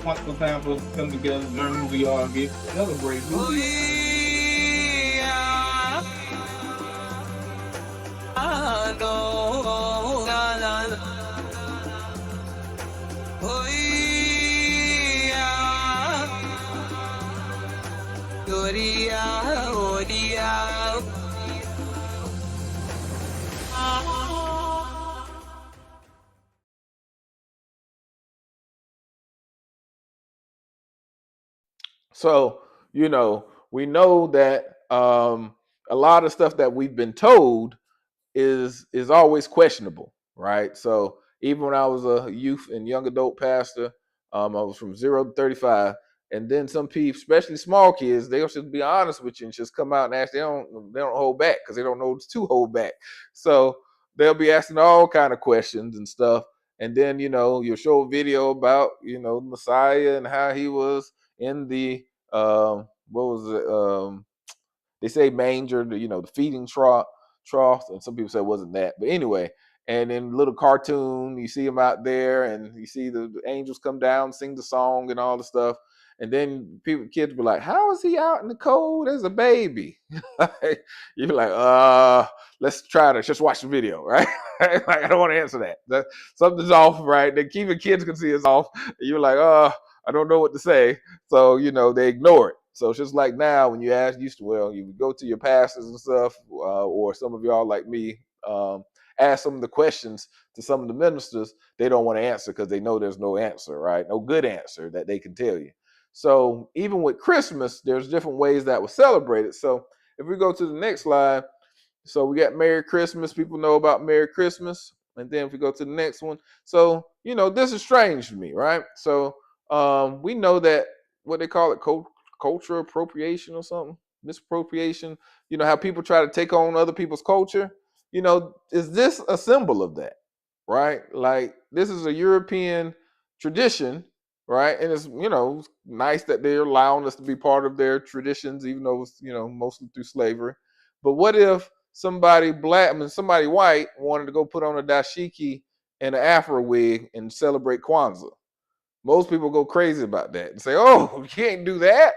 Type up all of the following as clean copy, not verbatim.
wonderful time for us to come together, learn who we are, and get celebrate who we So, we know that a lot of stuff that we've been told is always questionable, right? So even when I was a youth and young adult pastor, I was from 0 to 35, and then some people, especially small kids, they'll just be honest with you and just come out and ask. They don't hold back because they don't know what to hold back. So they'll be asking all kind of questions and stuff, and then you'll show a video about Messiah and how he was in the what was it? They say manger, the feeding trough, and some people say it wasn't that. But anyway, and in little cartoon, you see him out there, and you see the angels come down, sing the song, and all the stuff. And then kids be like, "How is he out in the cold as a baby?" You're like, let's try to just watch the video, right? Like, I don't want to answer that. Something's off, right? Even kids can see it's off. You're like, I don't know what to say. So, they ignore it. So it's just like now when you you go to your pastors and stuff, or some of y'all like me, ask some of the questions to some of the ministers, they don't want to answer because they know there's no answer, right? No good answer that they can tell you. So even with Christmas, there's different ways that was celebrated. So if we go to the next slide, so we got Merry Christmas. People know about Merry Christmas. And then if we go to the next one, so, this is strange to me, right? So we know that what they call it, cultural appropriation or something, misappropriation, how people try to take on other people's culture. Is this a symbol of that, right? Like, this is a European tradition, right? And it's, nice that they're allowing us to be part of their traditions, even though it's, mostly through slavery. But what if somebody white wanted to go put on a dashiki and an afro wig and celebrate Kwanzaa? Most people go crazy about that and say, "Oh, you can't do that."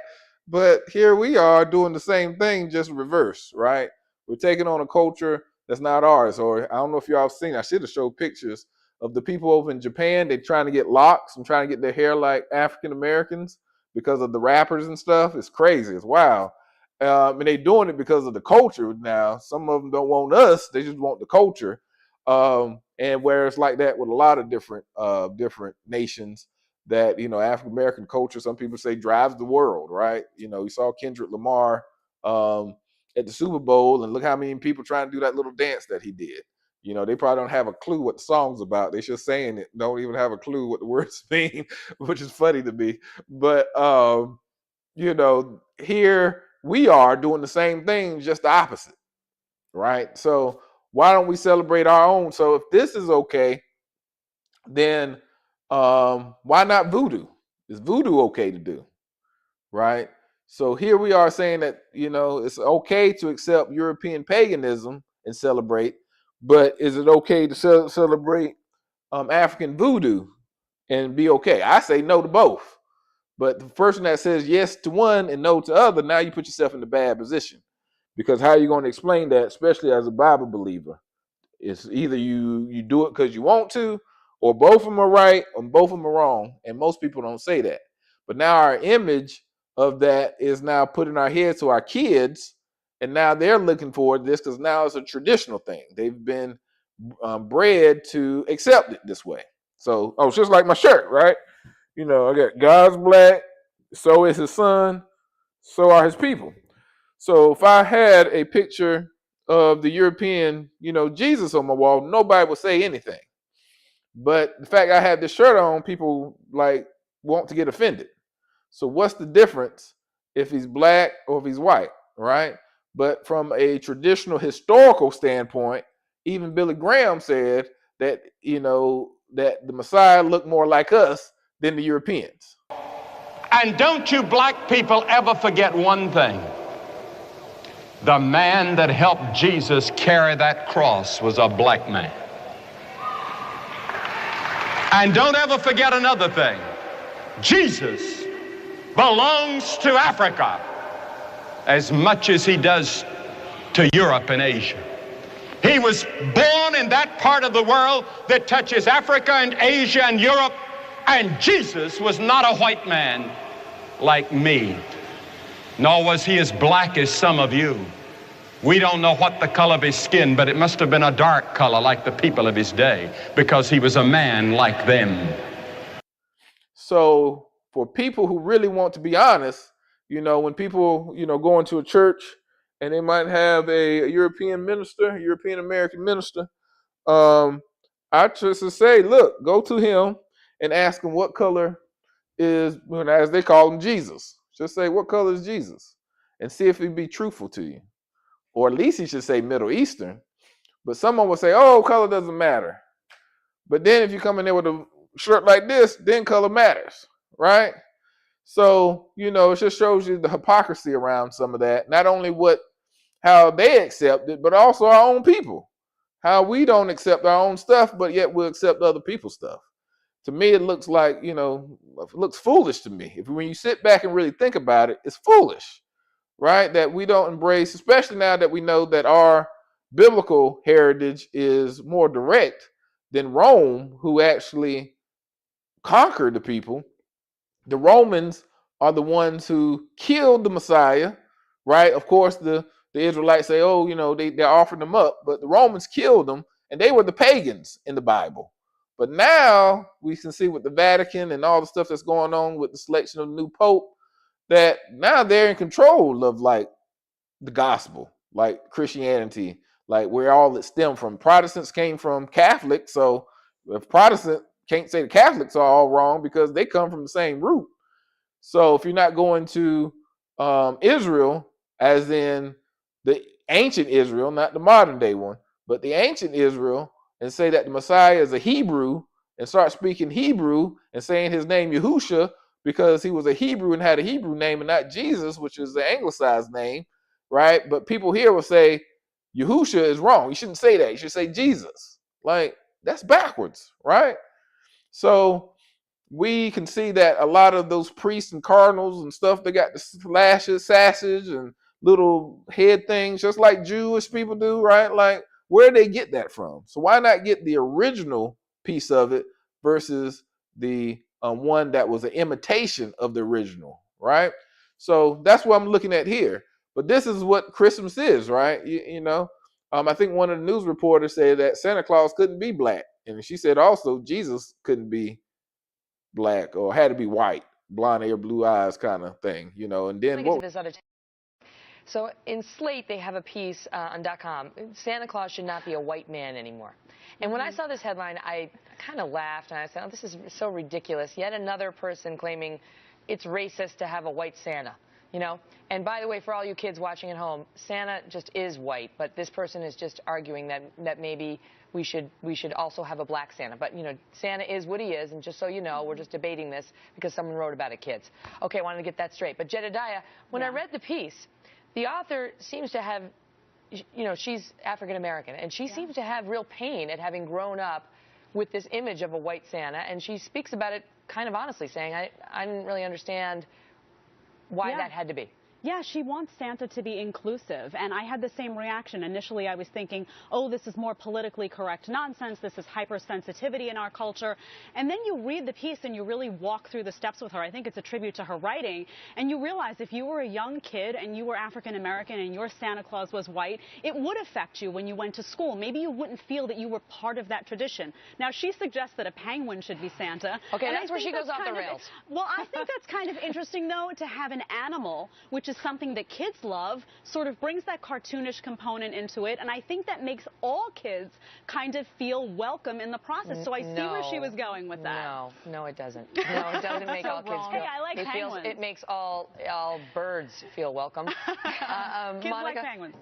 But here we are doing the same thing, just reverse, right? We're taking on a culture that's not ours. Or I don't know if y'all have seen, I should have showed pictures of the people over in Japan. They're trying to get locks and trying to get their hair like African Americans because of the rappers and stuff. It's crazy. It's wild. And they're doing it because of the culture now. Some of them don't want us. They just want the culture. And where it's like that with a lot of different nations, that African American culture, some people say, drives the world, right? You saw Kendrick Lamar at the Super Bowl, and look how many people trying to do that little dance that he did. They probably don't have a clue what the song's about. They're just saying it, don't even have a clue what the words mean, which is funny to me. But here we are doing the same thing, just the opposite, right? So why don't we celebrate our own? So if this is okay, then why not voodoo? Is voodoo okay to do, right? So here we are saying that it's okay to accept European paganism and celebrate, but is it okay to celebrate African voodoo and be okay? I say no to both, but the person that says yes to one and no to other, now you put yourself in a bad position, because how are you going to explain that, especially as a Bible believer? It's either you do it because you want to, or both of them are right or both of them are wrong. And most people don't say that. But now our image of that is now put in our heads to our kids, and now they're looking forward to this because now it's a traditional thing. They've been bred to accept it this way. So, it's just like my shirt, right? I got God's black, so is his son, so are his people. So if I had a picture of the European, Jesus on my wall, nobody would say anything. But the fact I have this shirt on, people want to get offended. So what's the difference if he's black or if he's white, right? But from a traditional historical standpoint, even Billy Graham said that, that the Messiah looked more like us than the Europeans. And don't you black people ever forget one thing. The man that helped Jesus carry that cross was a black man. And don't ever forget another thing. Jesus belongs to Africa as much as he does to Europe and Asia. He was born in that part of the world that touches Africa and Asia and Europe, and Jesus was not a white man like me, nor was he as black as some of you. We don't know what the color of his skin, but it must have been a dark color like the people of his day, because he was a man like them. So for people who really want to be honest, when people, go into a church and they might have a European minister, European American minister, I just say, look, go to him and ask him what color is, as they call him, Jesus. Just say, what color is Jesus? And see if he'd be truthful to you. Or at least he should say Middle Eastern. But someone will say, oh, color doesn't matter. But then if you come in there with a shirt like this, then color matters, right? So, it just shows you the hypocrisy around some of that. Not only how they accept it, but also our own people. How we don't accept our own stuff, but yet we'll accept other people's stuff. To me, it looks like, it looks foolish to me. When you sit back and really think about it, it's foolish, right? That we don't embrace, especially now that we know that our biblical heritage is more direct than Rome, who actually conquered the people. The Romans are the ones who killed the Messiah, right? Of course, the Israelites say, oh, they're offering them up, but the Romans killed them, and they were the pagans in the Bible. But now we can see with the Vatican and all the stuff that's going on with the selection of the new Pope, that now they're in control of like the gospel, like Christianity, like where all it stemmed from. Protestants came from Catholics, so if Protestant can't say the Catholics are all wrong because they come from the same root. So if you're not going to Israel, as in the ancient Israel, not the modern day one, but the ancient Israel, and say that the Messiah is a Hebrew and start speaking Hebrew and saying his name Yahusha because he was a Hebrew and had a Hebrew name and not Jesus, which is the anglicized name, right? But people here will say Yahusha is wrong. You shouldn't say that. You should say Jesus. Like, that's backwards, right? So we can see that a lot of those priests and cardinals and stuff, they got the slashes, sashes, and little head things, just like Jewish people do, right? Like, where they get that from? So why not get the original piece of it versus the one that was an imitation of the original, right? So that's what I'm looking at here. But this is what Christmas is, right? I think one of the news reporters said that Santa Claus couldn't be black. And she said also Jesus couldn't be black or had to be white, blonde hair, blue eyes kind of thing, and then what? So in Slate, they have a piece on .com. Santa Claus should not be a white man anymore. And when I saw this headline, I kind of laughed and I said, oh, this is so ridiculous. Yet another person claiming it's racist to have a white Santa, And by the way, for all you kids watching at home, Santa just is white, but this person is just arguing that maybe we should also have a black Santa. But, Santa is what he is, and just so you know, we're just debating this because someone wrote about it, kids. Okay, I wanted to get that straight. But Jedediah, when I read the piece, the author seems to have, she's African-American, and she seems to have real pain at having grown up with this image of a white Santa, and she speaks about it kind of honestly, saying, I didn't really understand why that had to be. Yeah, she wants Santa to be inclusive, and I had the same reaction. Initially, I was thinking, oh, this is more politically correct nonsense. This is hypersensitivity in our culture. And then you read the piece and you really walk through the steps with her. I think it's a tribute to her writing. And you realize if you were a young kid and you were African-American and your Santa Claus was white, it would affect you when you went to school. Maybe you wouldn't feel that you were part of that tradition. Now, she suggests that a penguin should be Santa. Okay, that's where she goes off the rails. Well, I think that's kind of interesting, though, to have an animal, which is something that kids love, sort of brings that cartoonish component into it, and I think that makes all kids kind of feel welcome in the process. So I see where she was going with that. No, it doesn't. No, it doesn't make all kids feel. Hey, I like penguins. It makes all birds feel welcome. Kids Monica, like penguins.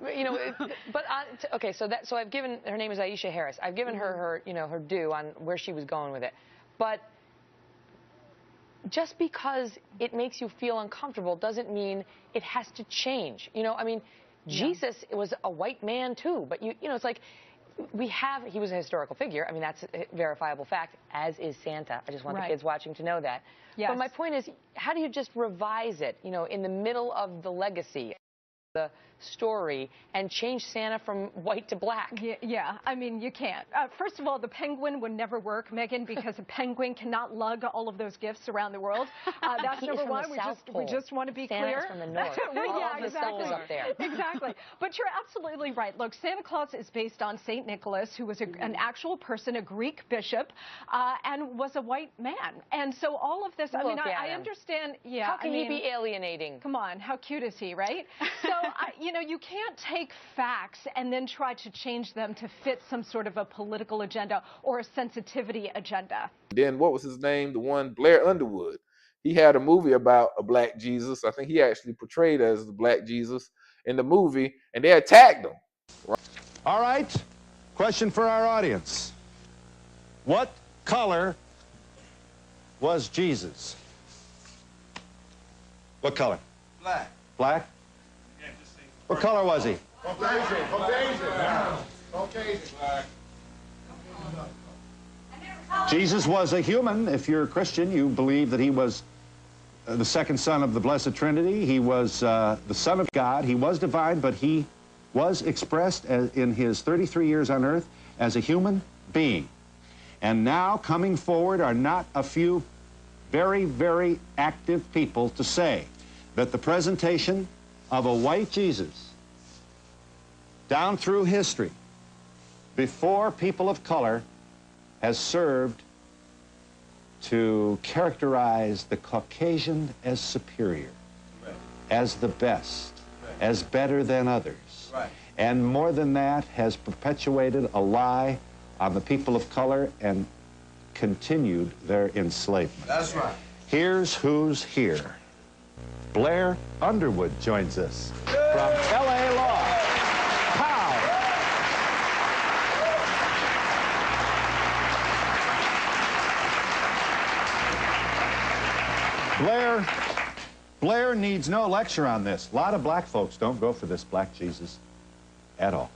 Okay, so I've given, her name is Aisha Harris. I've given her her due on where she was going with it, but just because it makes you feel uncomfortable doesn't mean it has to change. Jesus was a white man too, but it's like he was a historical figure. I mean, that's a verifiable fact, as is Santa. I just want the kids watching to know that. Yes. But my point is, how do you just revise it, you know, in the middle of the legacy, the story, and change Santa from white to black? Yeah, I mean, you can't. First of all, the penguin would never work, Megan, because a penguin cannot lug all of those gifts around the world. That's number one. We just want to be clear. Santa's from the north. Yeah, the stuff is up there. Exactly. But you're absolutely right. Look, Santa Claus is based on St. Nicholas, who was an actual person, a Greek bishop, and was a white man. And so all of this, I mean, I understand. Yeah. How can he be alienating? Come on, how cute is he, right? So, you know, you can't take facts and then try to change them to fit some sort of a political agenda or a sensitivity agenda. Then what was his name? The one, Blair Underwood. He had a movie about a black Jesus. I think he actually portrayed as the black Jesus in the movie, and they attacked him. All right, question for our audience. What color was Jesus? What color? Black. Black? What color was he? Caucasian. Caucasian. Jesus was a human. If you're a Christian, you believe that he was the second son of the Blessed Trinity. He was the Son of God. He was divine, but he was expressed in his 33 years on earth as a human being. And now coming forward are not a few very, very active people to say that the presentation of a white Jesus down through history before people of color has served to characterize the Caucasian as superior, as the best, as better than others. And more than that, has perpetuated a lie on the people of color and continued their enslavement. That's right. Here's who's here. Blair Underwood joins us from L.A. Law. Pow! Blair needs no lecture on this. A lot of black folks don't go for this black Jesus at all.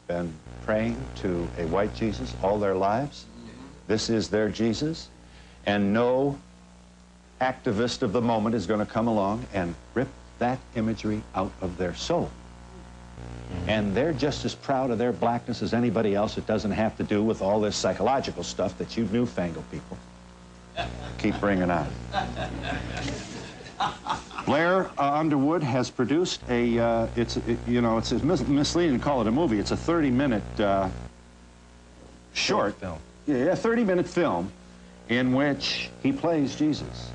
Been praying to a white Jesus all their lives. This is their Jesus, and no activist of the moment is going to come along and rip that imagery out of their soul. And they're just as proud of their blackness as anybody else. It doesn't have to do with all this psychological stuff that you newfangled people keep bringing on. Blair Underwood has produced a, it's misleading to call it a movie. It's a 30-minute short film. Yeah, a 30-minute film in which he plays Jesus.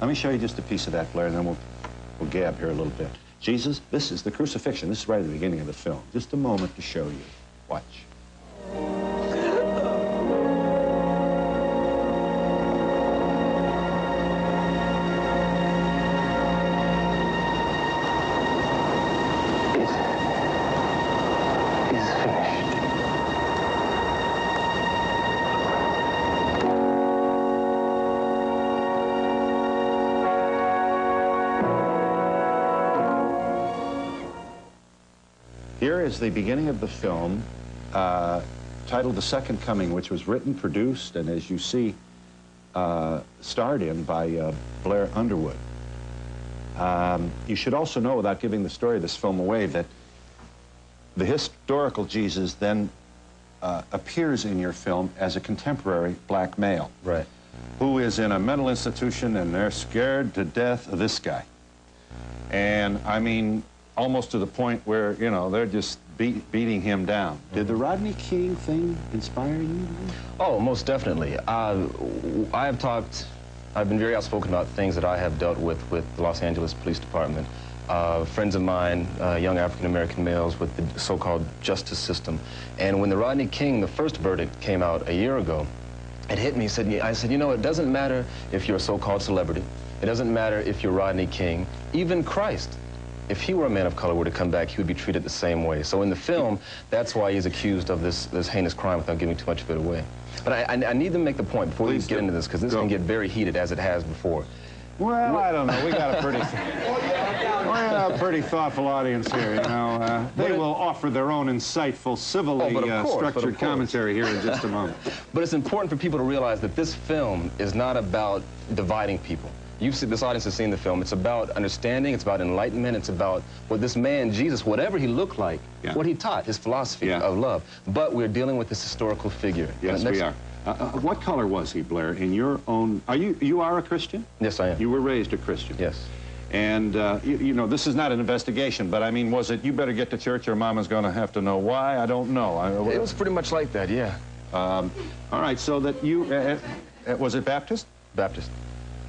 Let me show you just a piece of that, Blair, and then we'll gab here a little bit. Jesus, this is the crucifixion. This is right at the beginning of the film. Just a moment to show you. Watch. Here is the beginning of the film, titled The Second Coming, which was written, produced, and as you see, starred in by Blair Underwood. You should also know, without giving the story of this film away, that the historical Jesus then appears in your film as a contemporary black male. Right. Who is in a mental institution, and they're scared to death of this guy. And, I mean, almost to the point where, you know, they're just beating him down. Did the Rodney King thing inspire you? Oh, most definitely. I've been very outspoken about things that I have dealt with the Los Angeles Police Department. Friends of mine, young African-American males with the so-called justice system. And when the Rodney King, the first verdict came out a year ago, it hit me. I said, you know, it doesn't matter if you're a so-called celebrity. It doesn't matter if you're Rodney King. Even Christ, if he were a man of color, were to come back, he would be treated the same way. So in the film, that's why he's accused of this heinous crime without giving too much of it away. But I need to make the point before we get into this, because this can get very heated, as it has before. Well, I don't know. We got a pretty... pretty thoughtful audience here, you know. They will offer their own insightful, civilly structured commentary here in just a moment. But it's important for people to realize that this film is not about dividing people. This audience has seen the film. It's about understanding, it's about enlightenment, it's about what this man, Jesus, whatever he looked like, what he taught, his philosophy of love. But we're dealing with this historical figure. Yes, we are. What color was he, Blair, in your own... You are a Christian? Yes, I am. You were raised a Christian? Yes. And, you know, this is not an investigation, but I mean, was it, you better get to church or Mama's going to have to know why? I don't know. It was pretty much like that, yeah. All right, so that you... was it Baptist? Baptist.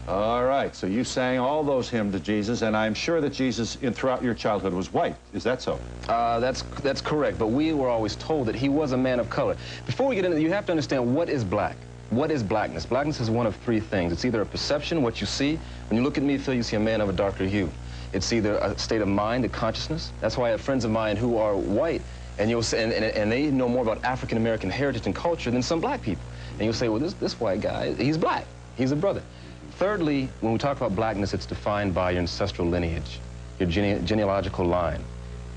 All right, so you sang all those hymns to Jesus, and I'm sure that Jesus, throughout your childhood, was white. Is that so? That's correct, but we were always told that he was a man of color. Before we get into it, you have to understand what is black. What is blackness? Blackness is one of three things. It's either a perception, what you see. When you look at me, Phil, you see a man of a darker hue. It's either a state of mind, a consciousness. That's why I have friends of mine who are white, and you'll say, and they know more about African-American heritage and culture than some black people. And you'll say, well, this white guy, he's black. He's a brother. Thirdly, when we talk about blackness, it's defined by your ancestral lineage, your genealogical line.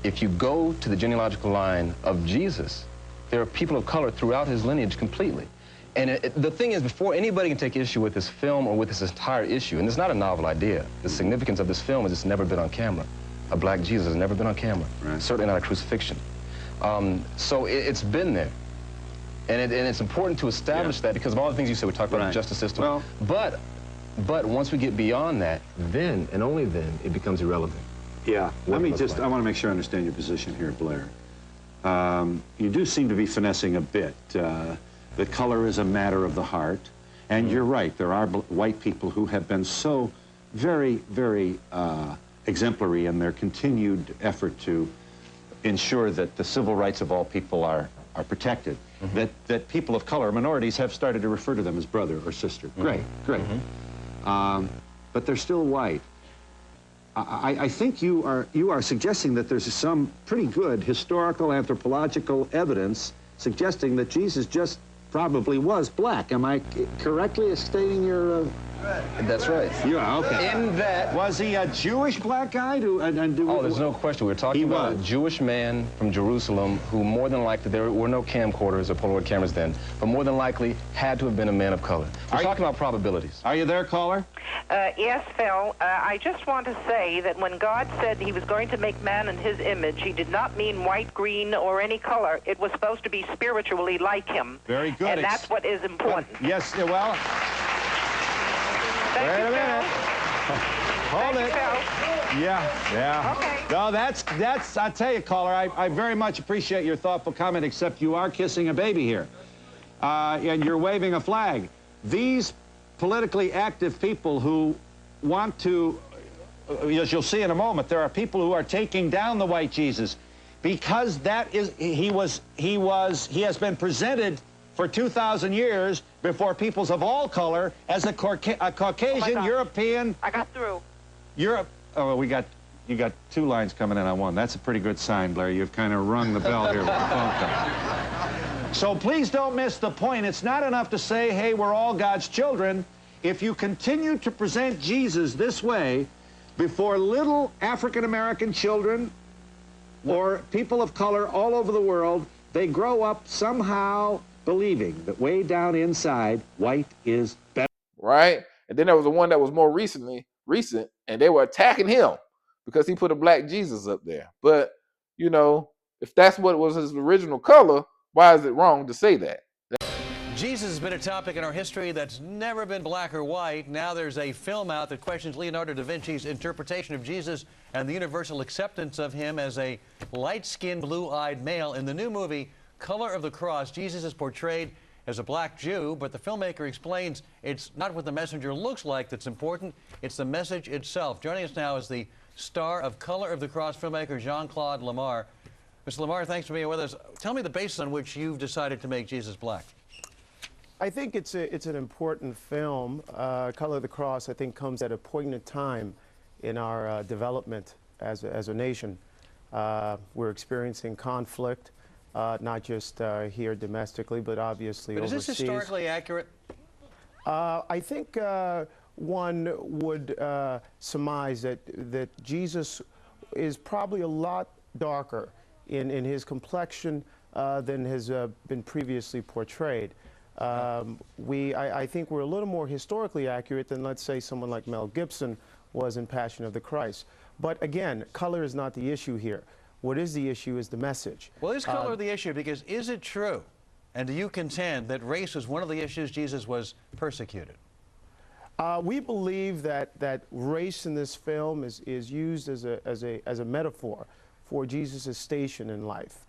If you go to the genealogical line of Jesus, there are people of color throughout his lineage completely. And the thing is, before anybody can take issue with this film or with this entire issue, and it's not a novel idea, the significance of this film is it's never been on camera. A black Jesus has never been on camera, certainly not a crucifixion. So it's been there. And it's important to establish that because of all the things you said. We talked about the justice system. Well, but once we get beyond that, then, and only then, it becomes irrelevant. Yeah, let me just, I want to make sure I understand your position here, Blair. You do seem to be finessing a bit. The color is a matter of the heart. And you're right, there are white people who have been so very, very exemplary in their continued effort to ensure that the civil rights of all people are protected. That people of color, minorities, have started to refer to them as brother or sister. Great, great. But they're still white. I think you are suggesting that there's some pretty good historical anthropological evidence suggesting that Jesus just probably was black. Am I correctly stating your... That's right. Yeah, okay. In that... Was he a Jewish black guy? Oh, there's no question. We're talking about a Jewish man from Jerusalem who more than likely, there were no camcorders or Polaroid cameras then, but more than likely had to have been a man of color. We're talking about probabilities. Are you there, caller? Yes, Phil. I just want to say that when God said he was going to make man in his image, he did not mean white, green, or any color. It was supposed to be spiritually like him. Very good. And that's what is important. Yes, well... Thank Wait you, a minute. Hold it. Yeah. Okay. No, that's, I tell you, caller, I very much appreciate your thoughtful comment, except you are kissing a baby here. And you're waving a flag. These politically active people who want to, as you'll see in a moment, there are people who are taking down the white Jesus because that is, he has been presented for 2,000 years before peoples of all color as a Caucasian, European... I got through. Europe... Oh, you got two lines coming in on one. That's a pretty good sign, Blair. You've kind of rung the bell here with the phone call. So please don't miss the point. It's not enough to say, hey, we're all God's children. If you continue to present Jesus this way before little African-American children or people of color all over the world, they grow up somehow believing that way down inside, white is better. Right? And then there was the one that was more recent, and they were attacking him because he put a black Jesus up there. But, you know, if that's what was his original color, why is it wrong to say that? Jesus has been a topic in our history that's never been black or white. Now there's a film out that questions Leonardo da Vinci's interpretation of Jesus and the universal acceptance of him as a light-skinned, blue-eyed male. In the new movie, Color of the Cross, Jesus is portrayed as a black Jew, but the filmmaker explains it's not what the messenger looks like that's important, it's the message itself. Joining us now is the star of Color of the Cross, filmmaker Jean-Claude Lamar. Mr. Lamar, thanks for being with us. Tell me the basis on which you've decided to make Jesus black. I think it's an important film. Color of the Cross, I think, comes at a poignant time in our development as a nation. We're experiencing conflict. Not just here domestically, but obviously overseas. Is this historically accurate? I think one would surmise that Jesus is probably a lot darker in his complexion than has been previously portrayed. I think we're a little more historically accurate than, let's say, someone like Mel Gibson was in Passion of the Christ. But again, color is not the issue here. What is the issue is the message. Well, is color the issue? Because is it true, and do you contend that race was one of the issues Jesus was persecuted? We believe that race in this film is used as a metaphor for Jesus' station in life.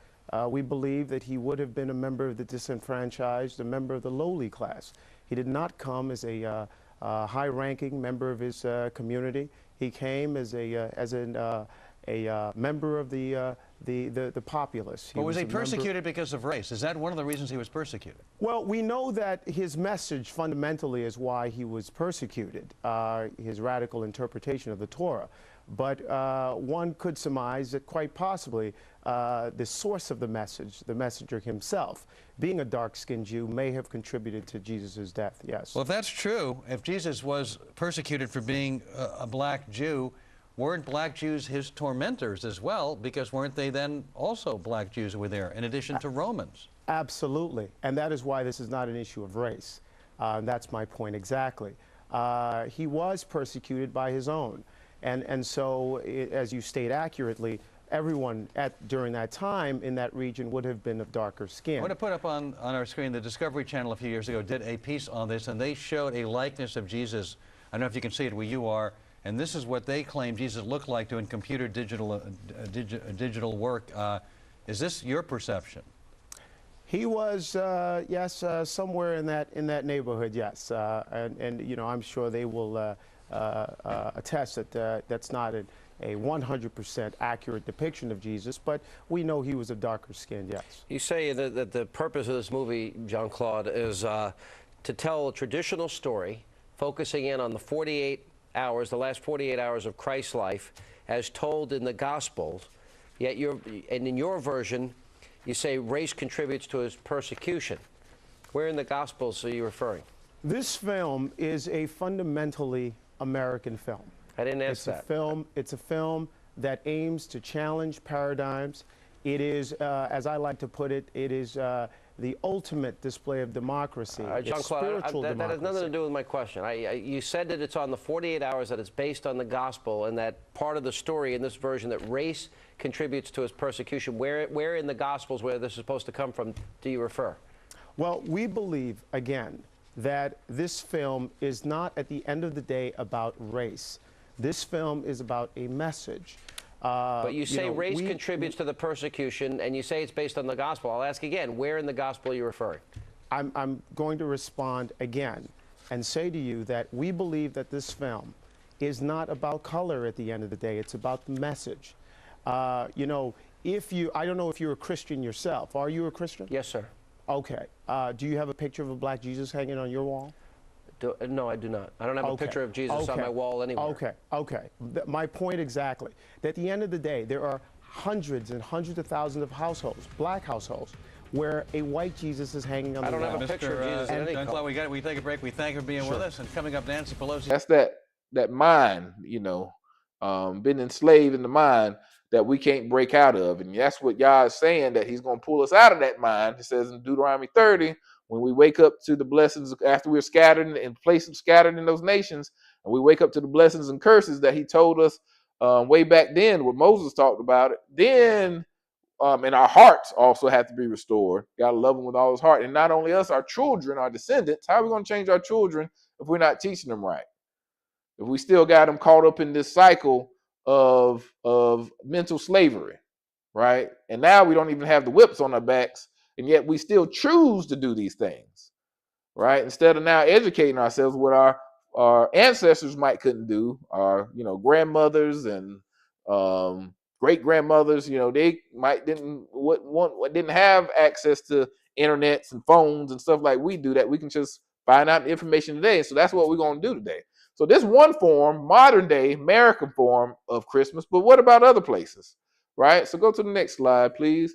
We believe that he would have been a member of the disenfranchised, a member of the lowly class. He did not come as a high-ranking member of his community. He came as a member of the populace. But was he persecuted because of race? Is that one of the reasons he was persecuted? Well, we know that his message fundamentally is why he was persecuted, his radical interpretation of the Torah. But one could surmise that quite possibly the source of the message, the messenger himself, being a dark-skinned Jew, may have contributed to Jesus' death, yes. Well, if that's true, if Jesus was persecuted for being a black Jew, weren't black Jews his tormentors as well? Because weren't they then also black Jews who were there, in addition to Romans? Absolutely. And that is why this is not an issue of race. That's my point exactly. He was persecuted by his own. And so, as you state accurately, everyone during that time in that region would have been of darker skin. I want to put up on our screen, the Discovery Channel a few years ago did a piece on this, and they showed a likeness of Jesus. I don't know if you can see it where you are. And this is what they claim Jesus looked like doing computer digital work. Is this your perception? He was, yes, somewhere in that neighborhood, yes. And you know, I'm sure they will attest that that's not a 100% accurate depiction of Jesus, but we know he was a darker skinned, yes. You say that the purpose of this movie, Jean-Claude, is to tell a traditional story, focusing in on the 48 hours, the last 48 hours of Christ's life, as told in the Gospels. Yet and in your version, you say race contributes to his persecution. Where in the Gospels are you referring? This film is a fundamentally American film. I didn't ask that. It's a film that aims to challenge paradigms. It is, as I like to put it, it is the ultimate display of democracy. Jean-Claude, that has nothing to do with my question. You said that it's on the 48 hours, that it's based on the gospel, and that part of the story in this version that race contributes to his persecution. Where in the Gospels, where this is supposed to come from, do you refer? Well, we believe, again, that this film is not, at the end of the day, about race. This film is about a message. But you say race contributes to the persecution, and you say it's based on the gospel. I'll ask again, where in the gospel are you referring? I'm going to respond again and say to you that we believe that this film is not about color at the end of the day. It's about the message. You know, I don't know if you're a Christian yourself. Are you a Christian? Yes, sir. Okay. Do you have a picture of a black Jesus hanging on your wall? No, I do not. I don't have a picture of Jesus on my wall anywhere. Okay. My point exactly. That at the end of the day, there are hundreds and hundreds of thousands of households, black households, where a white Jesus is hanging on the wall. I don't have a picture of Jesus in any color. We take a break. We thank you for being with us. And coming up, Nancy Pelosi. That's that mind, you know, been enslaved in the mind that we can't break out of. And that's what Yah is saying, that he's going to pull us out of that mind. It says in Deuteronomy 30, when we wake up to the blessings after we're scattered and places scattered in those nations, and we wake up to the blessings and curses that he told us way back then, what Moses talked about it, then and our hearts also have to be restored. Got to love them with all his heart. And not only us, our children, our descendants. How are we going to change our children if we're not teaching them right? If we still got them caught up in this cycle of mental slavery, right? And now we don't even have the whips on our backs, and yet we still choose to do these things, right? Instead of now educating ourselves what our ancestors couldn't do, our grandmothers and great grandmothers, they didn't have access to internets and phones and stuff like we do, that we can just find out information today. So that's what we're going to do today. So this one form, modern day American form of Christmas, but what about other places, right? So go to the next slide, please.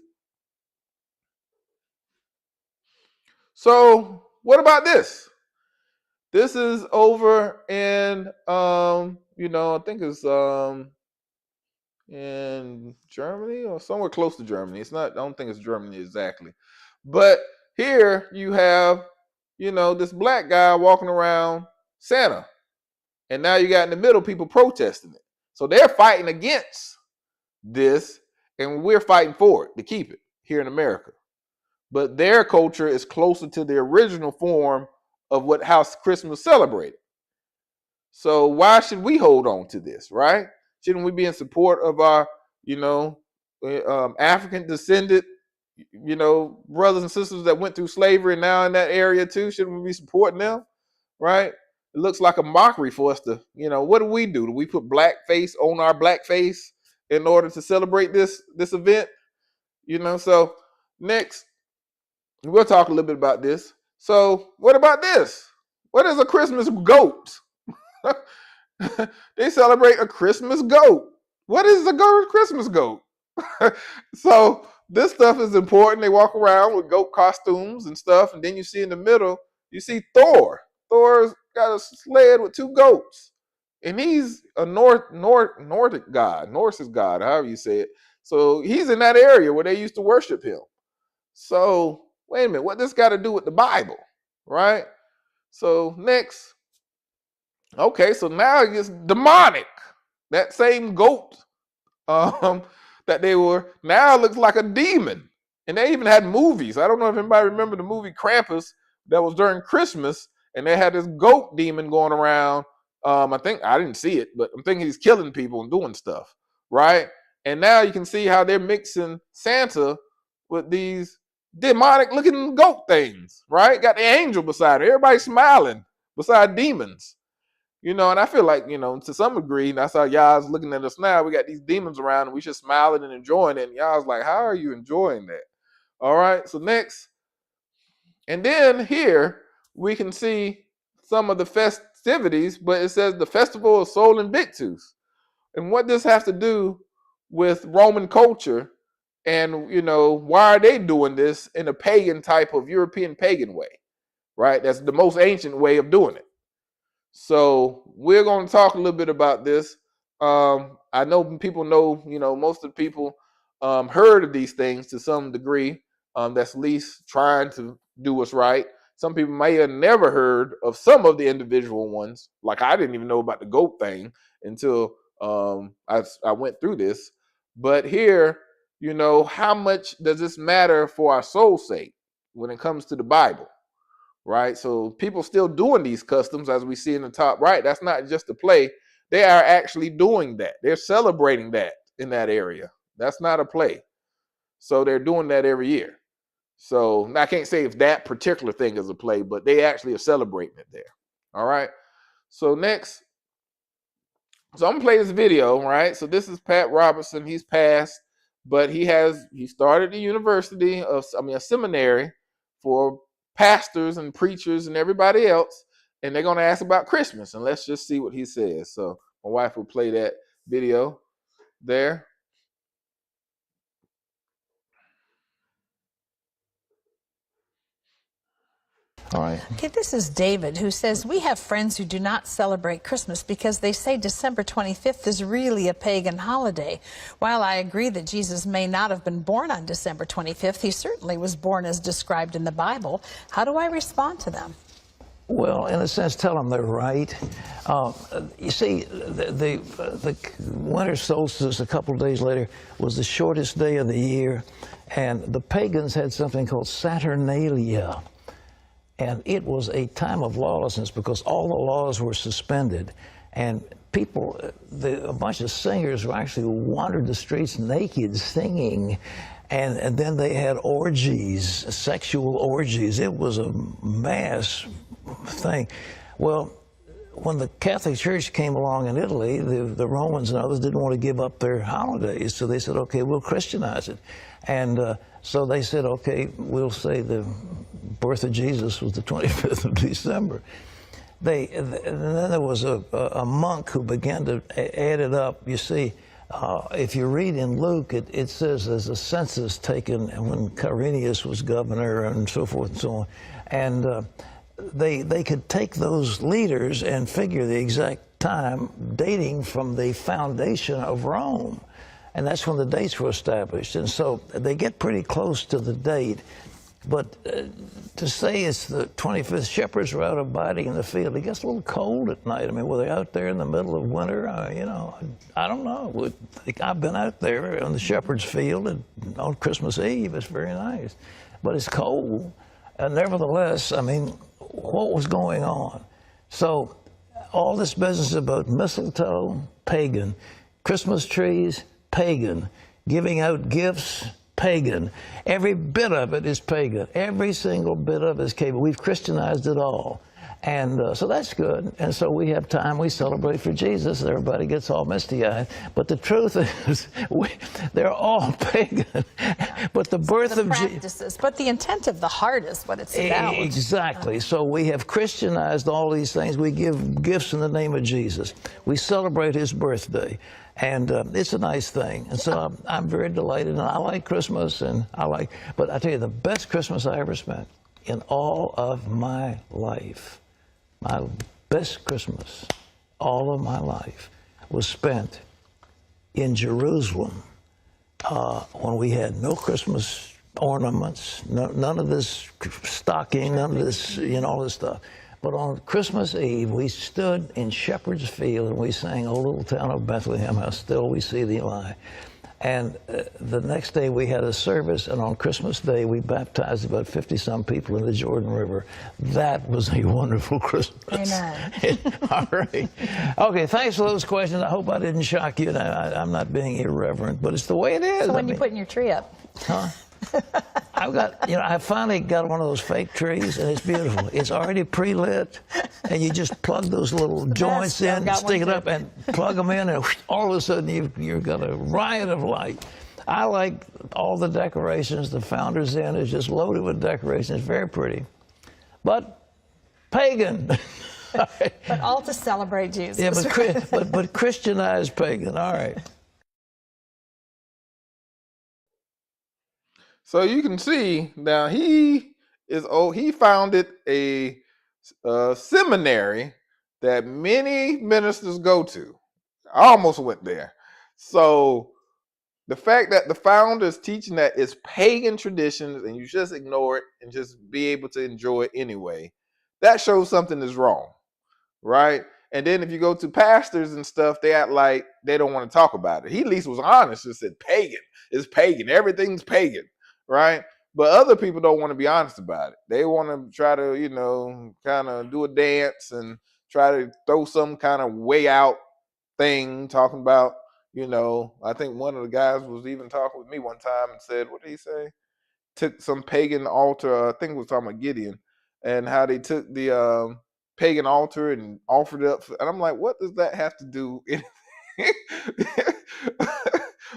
So what about this? This is over in, I think it's, in Germany or somewhere close to Germany. It's not, I don't think it's Germany exactly. But here you have, you know, this black guy walking around Santa. And now you got in the middle people protesting it. So they're fighting against this, and we're fighting for it to keep it here in America. But their culture is closer to the original form of what how Christmas celebrated. So why should we hold on to this, right? Shouldn't we be in support of our, you know, African descended, you know, brothers and sisters that went through slavery and now in that area too? Shouldn't we be supporting them, right? It looks like a mockery for us to, you know, what do? Do we put blackface on our blackface in order to celebrate this event? You know, so next, we'll talk a little bit about this. So what about this? What is a Christmas goat? They celebrate a Christmas goat. What is a Christmas goat? So this stuff is important. They walk around with goat costumes and stuff. And then you see in the middle, you see Thor. Thor's got a sled with 2 goats. And he's a Nordic god, Norse's god, however you say it. So he's in that area where they used to worship him. So wait a minute, what this got to do with the Bible, right? So next, okay, so now it gets demonic. That same goat that they were, now looks like a demon. And they even had movies. I don't know if anybody remember the movie Krampus that was during Christmas, and they had this goat demon going around. I think, I didn't see it, but I'm thinking he's killing people and doing stuff, right? And now you can see how they're mixing Santa with these demonic looking goat things, right? Got the angel beside it. Everybody smiling beside demons. You know, and I feel like, you know, to some degree, that's how y'all's looking at us now. We got these demons around and we should smiling and enjoying it. And y'all's like, how are you enjoying that? All right, so next. And then here we can see some of the festivities, but it says the Festival of Sol Invictus. And what this has to do with Roman culture and, you know, why are they doing this in a pagan type of European pagan way, right? That's the most ancient way of doing it. So we're going to talk a little bit about this. I know people know, you know, most of the people heard of these things to some degree. That's at least trying to do what's right. Some people may have never heard of some of the individual ones. Like I didn't even know about the goat thing until I went through this. But here, you know, how much does this matter for our soul's sake when it comes to the Bible? Right, so people still doing these customs, as we see in the top right. That's not just a play; they are actually doing that. They're celebrating that in that area. That's not a play. So they're doing that every year. So I can't say if that particular thing is a play, but they actually are celebrating it there. All right. So next, so I'm gonna play this video. Right. So this is Pat Robertson. He's passed, but he started a university a seminary for pastors and preachers and everybody else, and they're going to ask about Christmas, and let's just see what he says. So my wife will play that video there. All right. Okay, this is David, who says, we have friends who do not celebrate Christmas because they say December 25th is really a pagan holiday. While I agree that Jesus may not have been born on December 25th, he certainly was born as described in the Bible. How do I respond to them? Well, in a sense, tell them they're right. You see, the winter solstice a couple of days later was the shortest day of the year, and the pagans had something called Saturnalia. And it was a time of lawlessness because all the laws were suspended. And people, a bunch of singers actually wandered the streets naked singing. And then they had orgies, sexual orgies. It was a mass thing. Well, when the Catholic Church came along in Italy, the Romans and others didn't want to give up their holidays. So they said, okay, we'll Christianize it. And so they said, okay, we'll say the birth of Jesus was the 25th of December. And then there was a monk who began to add it up. You see, if you read in Luke, it says there's a census taken when Quirinius was governor and so forth and so on. And they could take those leaders and figure the exact time dating from the foundation of Rome. And that's when the dates were established. And so they get pretty close to the date. But to say it's the 25th, shepherds were out abiding in the field. It gets a little cold at night. I mean, were they out there in the middle of winter? You know, I don't know. I've been out there on the shepherd's field and on Christmas Eve. It's very nice. But it's cold. And nevertheless, I mean, what was going on? So all this business about mistletoe, pagan. Christmas trees, pagan. Giving out gifts, pagan. Every bit of it is pagan. Every single bit of it is pagan. We've Christianized it all. And so that's good. And so we have time, we celebrate for Jesus. Everybody gets all misty-eyed. But the truth is, they're all pagan. But the birth of Jesus. But the intent of the heart is what it's about. Exactly. So we have Christianized all these things. We give gifts in the name of Jesus. We celebrate his birthday. And it's a nice thing. And so I'm very delighted. And I like Christmas. But I tell you, the best Christmas I ever spent in all of my life, my best Christmas, all of my life, was spent in Jerusalem when we had no Christmas ornaments, none of this stocking, none of this, you know, all this stuff. But on Christmas Eve, we stood in Shepherd's Field and we sang, "O little town of Bethlehem, how still we see thee lie." And the next day we had a service, and on Christmas Day we baptized about 50-some people in the Jordan River. That was a wonderful Christmas. Amen. All right. Okay, thanks for those questions. I hope I didn't shock you. I'm not being irreverent, but it's the way it is. So when you putting your tree up? Huh? I've got, you know, I finally got one of those fake trees, and it's beautiful. It's already pre-lit, and you just plug those little joints in, stick it up, and plug them in, and all of a sudden you've got a riot of light. I like all the decorations. The Founder's Inn is just loaded with decorations. It's very pretty. But pagan. But all to celebrate Jesus. Yeah, but Christianized pagan. All right. So you can see now he founded a seminary that many ministers go to. I almost went there. So the fact that the founder is teaching that it's pagan traditions and you just ignore it and just be able to enjoy it anyway, that shows something is wrong, right? And then if you go to pastors and stuff, they act like they don't want to talk about it. He at least was honest and said, pagan, it's pagan, everything's pagan. Right? But other people don't want to be honest about it. They want to try to, you know, kind of do a dance and try to throw some kind of way out thing, talking about, you know, I think one of the guys was even talking with me one time and said, what did he say? Took some pagan altar, I think it was talking about Gideon, and how they took the pagan altar and offered it up. And I'm like, what does that have to do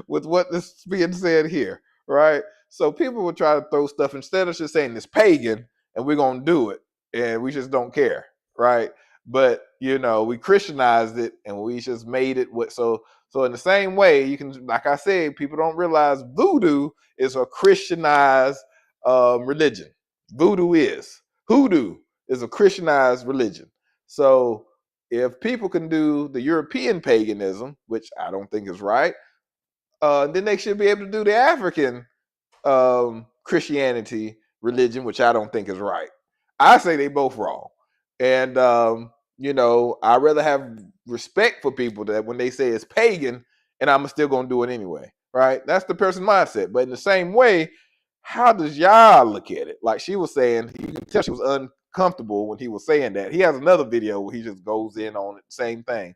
with what is being said here? Right? So people will try to throw stuff instead of just saying it's pagan and we're going to do it and we just don't care, right? But, you know, we Christianized it and we just made it what. So in the same way, you can, like I said, people don't realize voodoo is a Christianized religion. Voodoo is. Hoodoo is a Christianized religion. So if people can do the European paganism, which I don't think is right, then they should be able to do the African Christianity religion, which I don't think is right. I say they both wrong. And, you know, I rather have respect for people that when they say it's pagan and I'm still going to do it anyway, right? That's the person's mindset. But in the same way, how does Yah look at it? Like she was saying, you can tell she was uncomfortable when he was saying that. He has another video where he just goes in on it, same thing.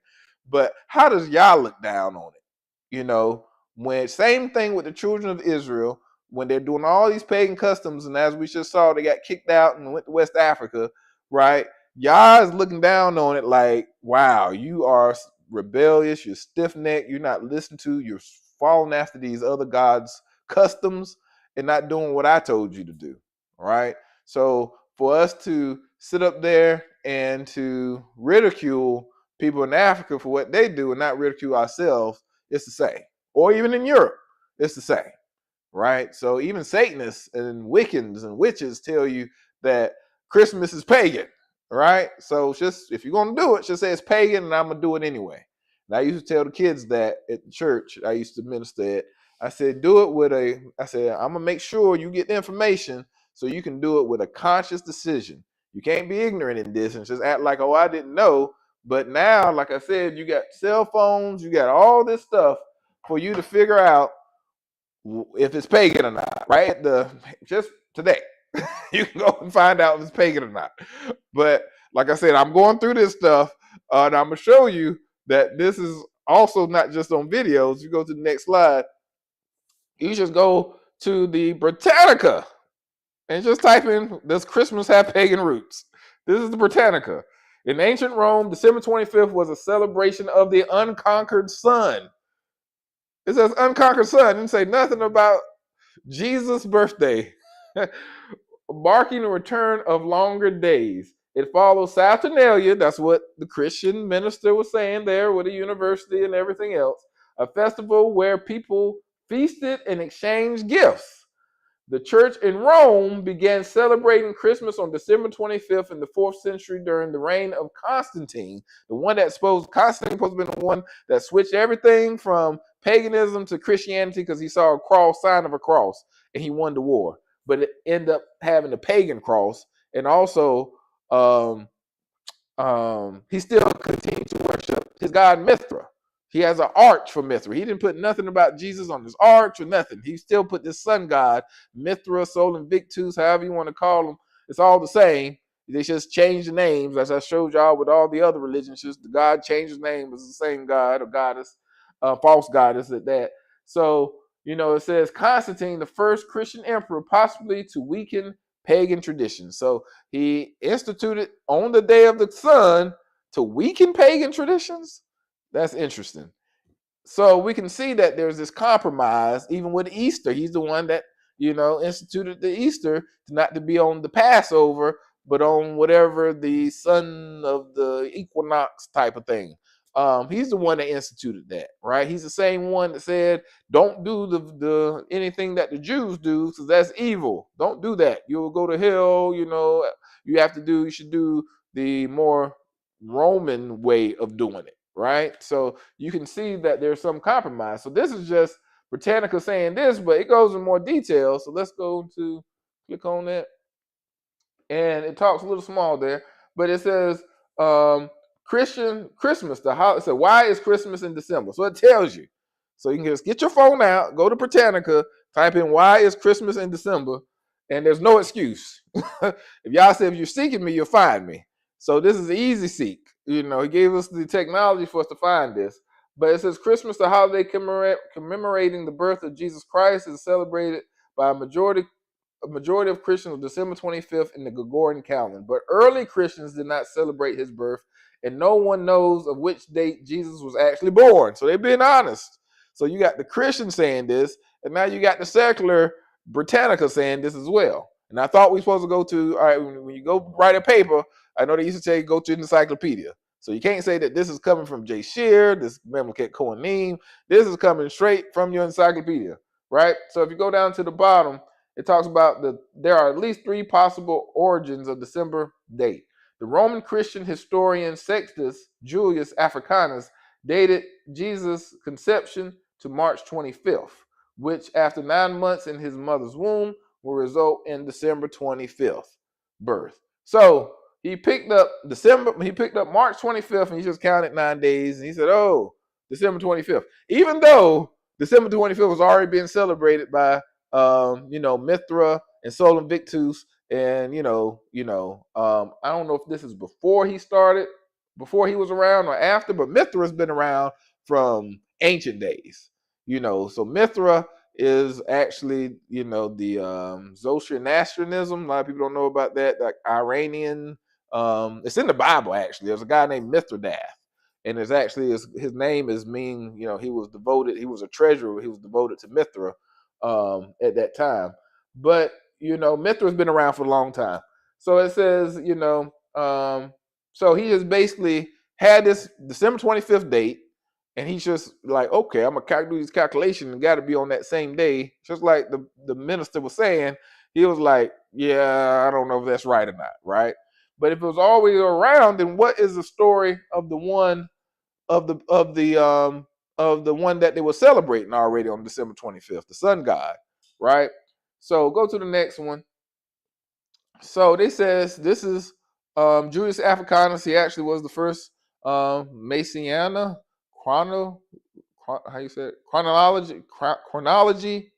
But how does Yah look down on it? You know, when same thing with the children of Israel, when they're doing all these pagan customs, and as we just saw, they got kicked out and went to West Africa, right? Yah is looking down on it like, wow, you are rebellious, you're stiff-necked, you're not listening to, you're following after these other gods' customs and not doing what I told you to do, right? So for us to sit up there and to ridicule people in Africa for what they do and not ridicule ourselves, it's the same. Or even in Europe, it's the same. Right? So even Satanists and Wiccans and witches tell you that Christmas is pagan, right? So just if you're going to do it, just say it's pagan and I'm going to do it anyway, And I used to tell the kids that at the church I used to minister at. I said, do it with I'm gonna make sure you get the information so you can do it with a conscious decision. You can't be ignorant in this and just act like, oh, I didn't know. But now, like I said, you got cell phones, you got all this stuff for you to figure out if it's pagan or not, right? Just today, you can go and find out if it's pagan or not. But like I said, I'm going through this stuff, and I'm gonna show you that this is also not just on videos. You go to the next slide. You just go to the Britannica and just type in, does Christmas have pagan roots? This is the Britannica. In ancient Rome, December 25th was a celebration of the unconquered sun. It says unconquered sun. It didn't say nothing about Jesus' birthday, marking the return of longer days. It follows Saturnalia, that's what the Christian minister was saying there with the university and everything else, a festival where people feasted and exchanged gifts. The church in Rome began celebrating Christmas on December 25th in the 4th century during the reign of Constantine, the one that Constantine supposed to be the one that switched everything from paganism to Christianity because he saw a cross, sign of a cross, and he won the war. But it ended up having a pagan cross, and also he still continued to worship his god Mithra. He has an arch for Mithra. He didn't put nothing about Jesus on his arch or nothing. He still put this sun god, Mithra, Sol Invictus, however you want to call him. It's all the same. They just changed the names, as I showed y'all with all the other religions. Just the God changed his name. It's the same God or goddess, false goddess at that. So, it says Constantine, the first Christian emperor, possibly to weaken pagan traditions. So he instituted on the day of the sun to weaken pagan traditions. That's interesting. So we can see that there's this compromise, even with Easter. He's the one that, instituted the Easter not to be on the Passover, but on whatever the sun of the equinox type of thing. He's the one that instituted that, right? He's the same one that said, don't do the anything that the Jews do, because that's evil. Don't do that. You'll go to hell. You should do the more Roman way of doing it, right? So you can see that there's some compromise. So this is just Britannica saying this, but it goes in more detail. So let's go to click on that. And it talks a little small there, but it says Christian Christmas. It said, why is Christmas in December? So it tells you. So you can just get your phone out, go to Britannica, type in why is Christmas in December, and there's no excuse. If y'all say if you're seeking me, you'll find me. So this is an easy seek. He gave us the technology for us to find this. But it says Christmas, the holiday commemorating the birth of Jesus Christ, is celebrated by a majority of Christians on December 25th in the Gregorian calendar. But early Christians did not celebrate his birth, and no one knows of which date Jesus was actually born. So they're being honest. So you got the Christians saying this, and now you got the secular Britannica saying this as well. And I thought we were supposed to go to, all right, when you go write a paper, I know they used to say go to an encyclopedia. So you can't say that this is coming from Jay Shear, this Memleket Kohanim. This is coming straight from your encyclopedia, right? So if you go down to the bottom, it talks about there are at least 3 possible origins of December date. The Roman Christian historian Sextus Julius Africanus dated Jesus' conception to March 25th, which after 9 months in his mother's womb will result in December 25th birth. So he picked up March 25th and he just counted 9 days and he said, oh, December 25th. Even though December 25th was already being celebrated by Mithra and Sol Invictus, and I don't know if this is before he was around or after, but Mithra has been around from ancient days. So Mithra is actually the Zoroastrianism. A lot of people don't know about that, like Iranian. It's in the Bible actually. There's a guy named Mithridath, and it's actually his name is he was devoted. He was a treasurer. He was devoted to Mithra at that time. But Mithra's been around for a long time. So it says, so he has basically had this December 25th date, and he's just like, okay, I'm gonna do these calculations and got to be on that same day. Just like the minister was saying, he was like, yeah, I don't know if that's right or not, right? But if it was always around, then what is the story of the one of the one that they were celebrating already on December 25th, the sun god, right? So go to the next one. So they says this is Julius Africanus. He actually was the first Messiana how you say it? Chronology.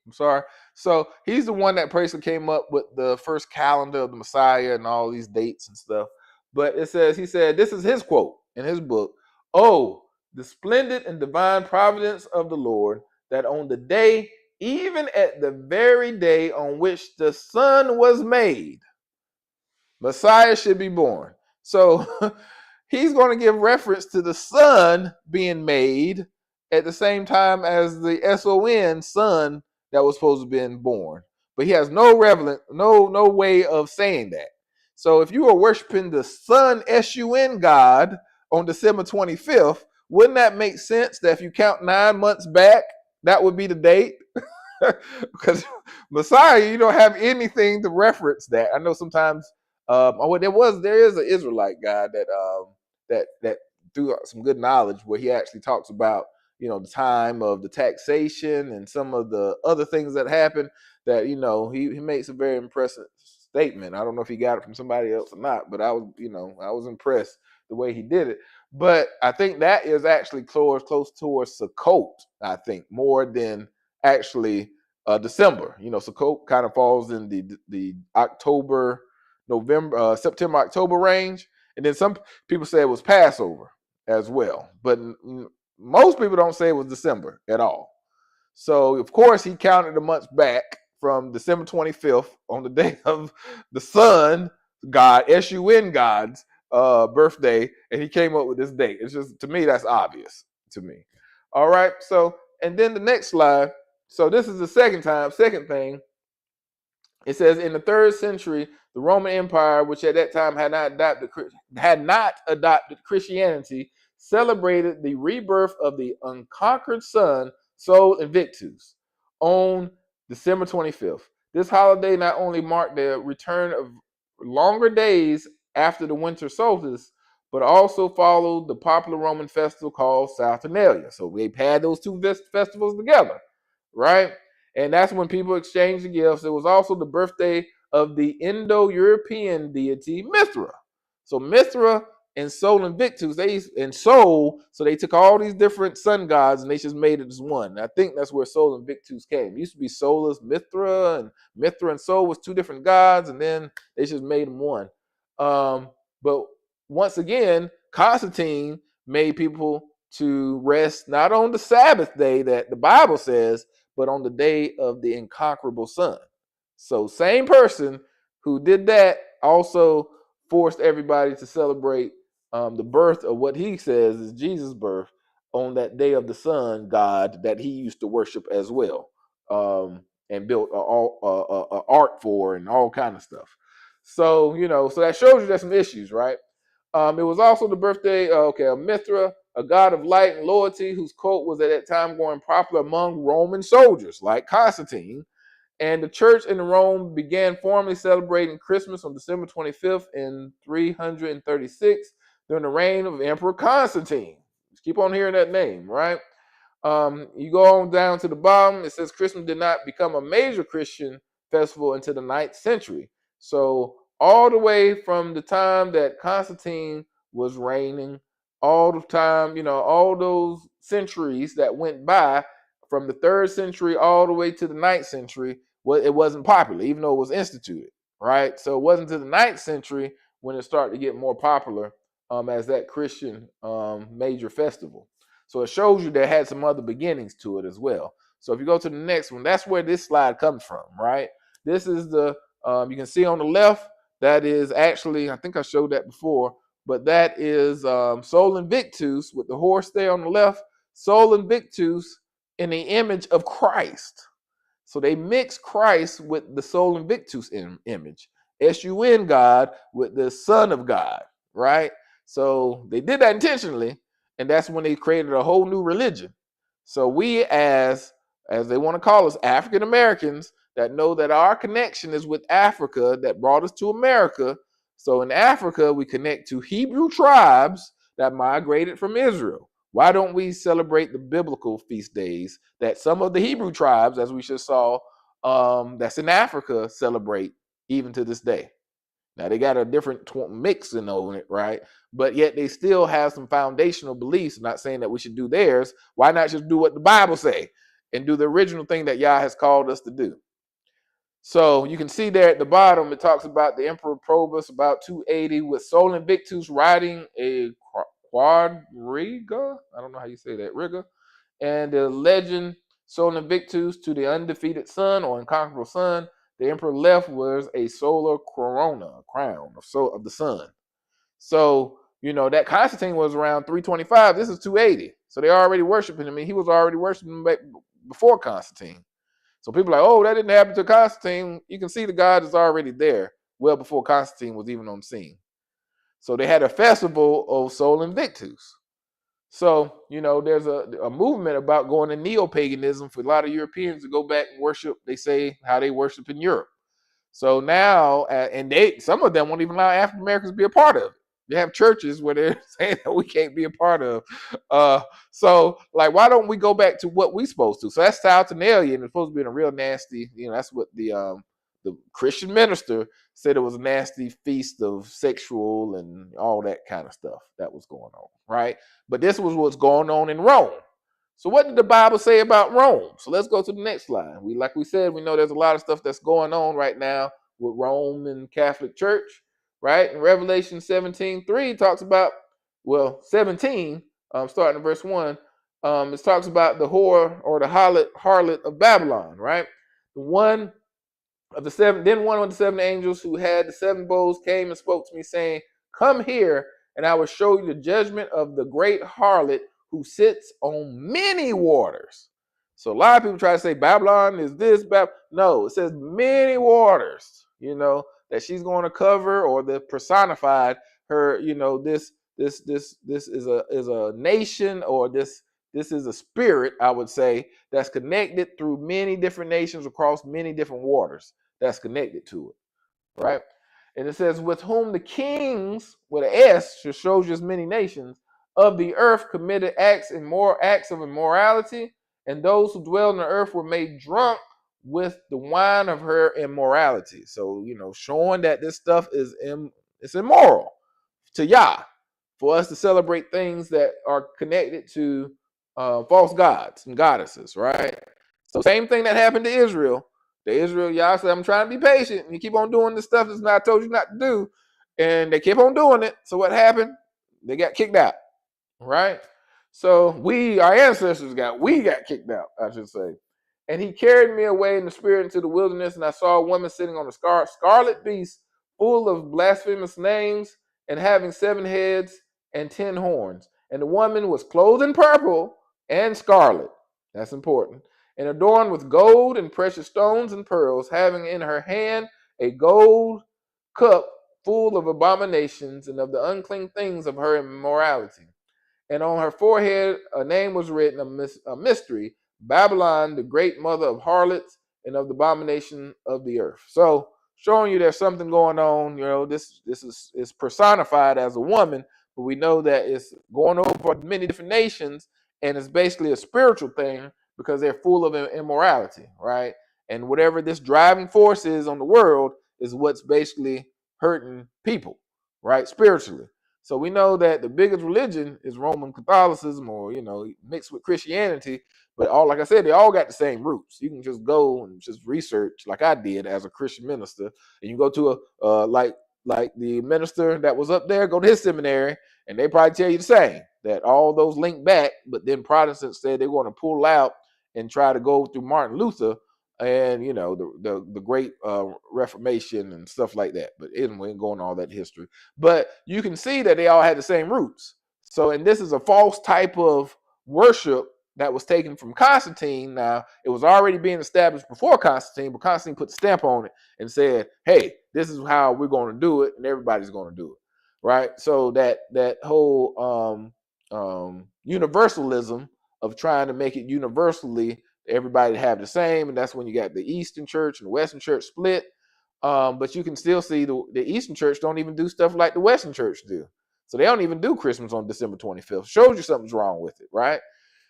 I'm sorry. So he's the one that basically came up with the first calendar of the Messiah and all these dates and stuff. But it says, he said, this is his quote in his book. Oh, the splendid and divine providence of the Lord, that on the day, even at the very day on which the sun was made, Messiah should be born. So he's going to give reference to the sun being made at the same time as the son that was supposed to be born. But he has no way of saying that. So if you are worshiping the sun, sun God on December 25th, wouldn't that make sense that if you count 9 months back, that would be the date? Because Messiah, you don't have anything to reference that. I know sometimes there is an Israelite guy that threw out some good knowledge where he actually talks about, the time of the taxation and some of the other things that happen that, he makes a very impressive statement. I don't know if he got it from somebody else or not, but I was impressed the way he did it. But I think that is actually close towards Sukkot, I think, more than actually December. Sukkot kind of falls in the October, November, September, October range. And then some people say it was Passover as well. But most people don't say it was December at all. So, of course, he counted the months back from December 25th on the day of the sun God, sun God's birthday, and he came up with this date. It's just, to me, that's obvious to me. All right. So, and then the next slide. So this is the second thing. It says in the 3rd century, the Roman Empire, which at that time had not adopted Christianity, celebrated the rebirth of the unconquered sun, Sol Invictus, on December 25th. This holiday not only marked the return of longer days after the winter solstice, but also followed the popular Roman festival called Saturnalia. So they've had those two festivals together, right? And that's when people exchanged the gifts. It was also the birthday of the Indo-European deity Mithra. So Mithra and Sol Invictus, so they took all these different sun gods and they just made it as one. And I think that's where Sol Invictus came. It used to be Solus Mithra and Sol was two different gods, and then they just made them one. But once again, Constantine made people to rest not on the Sabbath day that the Bible says, but on the day of the incomparable sun. So same person who did that also forced everybody to celebrate the birth of what he says is Jesus' birth on that day of the sun God that he used to worship as well, and built a art for and all kind of stuff. So, so that shows you there's some issues, right? It was also the birthday of Mithra, a god of light and loyalty, whose cult was at that time going popular among Roman soldiers like Constantine. And the church in Rome began formally celebrating Christmas on December 25th in 336 during the reign of Emperor Constantine. Just keep on hearing that name, right? You go on down to the bottom, it says Christmas did not become a major Christian festival until the 9th century. So all the way from the time that Constantine was reigning, all the time, all those centuries that went by from the 3rd century all the way to the 9th century, it wasn't popular, even though it was instituted, right? So it wasn't until the 9th century when it started to get more popular as that Christian major festival. So it shows you that had some other beginnings to it as well. So if you go to the next one, that's where this slide comes from, right? This is you can see on the left, that is actually, I think I showed that before, but that is Sol Invictus with the horse there on the left, Sol Invictus in the image of Christ. So they mix Christ with the Sol Invictus image, sun God with the Son of God, right? So they did that intentionally, and that's when they created a whole new religion. So we as they want to call us, African Americans, that know that our connection is with Africa that brought us to America. So in Africa, we connect to Hebrew tribes that migrated from Israel. Why don't we celebrate the biblical feast days that some of the Hebrew tribes, as we just saw, that's in Africa, celebrate even to this day? Now they got a different mix in on it, right? But yet they still have some foundational beliefs. I'm not saying that we should do theirs. Why not just do what the Bible say and do the original thing that Yah has called us to do? So you can see there at the bottom, it talks about the Emperor Probus about 280 with Sol Invictus riding a quadriga. I don't know how you say that, riga. And the legend Sol Invictus to the undefeated sun or unconquerable sun. The emperor left was a solar corona, a crown of the sun. So, you know, that Constantine was around 325. This is 280. So they're already worshiping him. I mean, he was already worshiping him before Constantine. So people are like, oh, that didn't happen to Constantine. You can see the God is already there well before Constantine was even on the scene. So they had a festival of Sol Invictus. So, you know, there's a movement about going to neo-paganism for a lot of Europeans to go back and worship, they say, how they worship in Europe. So now, and some of them won't even allow African Americans to be a part of it. They have churches where they're saying that we can't be a part of. So, like, why don't we go back to what we're supposed to? So that's Saturnalia, and it's supposed to be a real nasty, you know, that's what the Christian minister said it was a nasty feast of sexual and all that kind of stuff that was going on, right? But this was what's going on in Rome. So what did the Bible say about Rome? So let's go to the next slide. Like we said, we know there's a lot of stuff that's going on right now with Rome and Catholic Church, right? In Revelation 17:3 talks about, 17, starting in verse 1, it talks about the whore or the harlot of Babylon, right? One of the seven angels who had the seven bowls came and spoke to me, saying, come here, and I will show you the judgment of the great harlot who sits on many waters. So a lot of people try to say Babylon is this, no, it says many waters, you know, that she's going to cover, or the personified her, you know, this is a nation, or this is a spirit, I would say, that's connected through many different nations across many different waters that's connected to it, right? And it says, with whom the kings, with an S, just shows you as many nations, of the earth committed acts of immorality, and those who dwell on the earth were made drunk with the wine of her immorality. So, you know, showing that this stuff is it's immoral to Yah for us to celebrate things that are connected to false gods and goddesses, right? So same thing that happened to Israel. Yah said, I'm trying to be patient, and you keep on doing the stuff that's not told you not to do. And they kept on doing it. So what happened? They got kicked out, right? So our ancestors got kicked out, I should say. And he carried me away in the spirit into the wilderness, and I saw a woman sitting on a scarlet beast full of blasphemous names and having 7 heads and 10 horns. And the woman was clothed in purple and scarlet. That's important. And adorned with gold and precious stones and pearls, having in her hand a gold cup full of abominations and of the unclean things of her immorality. And on her forehead a name was written, a mystery, Babylon, the great mother of harlots and of the abomination of the earth. So showing you there's something going on. You know, this is personified as a woman, but we know that it's going over many different nations, and it's basically a spiritual thing because they're full of immorality, right? And whatever this driving force is on the world is what's basically hurting people, right? Spiritually. So we know that the biggest religion is Roman Catholicism, or, you know, mixed with Christianity. But like I said, they all got the same roots. You can just go and just research, like I did as a Christian minister, and you go to like the minister that was up there, go to his seminary, and they probably tell you the same, that all those link back. But then Protestants said they want to pull out and try to go through Martin Luther and, you know, the great Reformation and stuff like that. But anyway, going all that history. But you can see that they all had the same roots. So, and this is a false type of worship that was taken from Constantine. Now, it was already being established before Constantine, but Constantine put the stamp on it and said, hey, this is how we're going to do it, and everybody's going to do it, right? So that whole universalism of trying to make it universally everybody to have the same, and that's when you got the Eastern Church and the Western Church split. But you can still see the Eastern Church don't even do stuff like the Western Church do. So they don't even do Christmas on December 25th. Shows you something's wrong with it, right?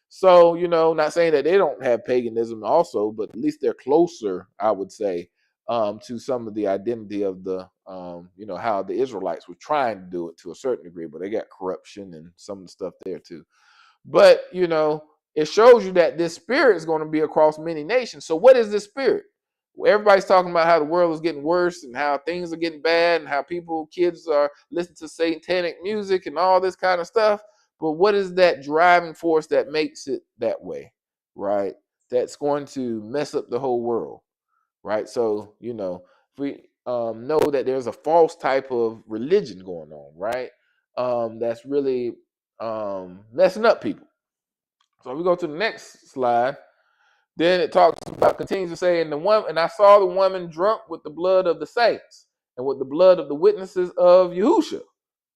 So, not saying that they don't have paganism also, but at least they're closer, I would say, to some of the identity of the, how the Israelites were trying to do it to a certain degree, but they got corruption and some of the stuff there too. But, it shows you that this spirit is going to be across many nations. So what is this spirit? Everybody's talking about how the world is getting worse and how things are getting bad and how kids are listening to satanic music and all this kind of stuff. But what is that driving force that makes it that way, right? That's going to mess up the whole world, right? So, if we know that there's a false type of religion going on, right? That's really messing up people. So we go to the next slide. Then it continues to say, and I saw the woman drunk with the blood of the saints and with the blood of the witnesses of Yahusha.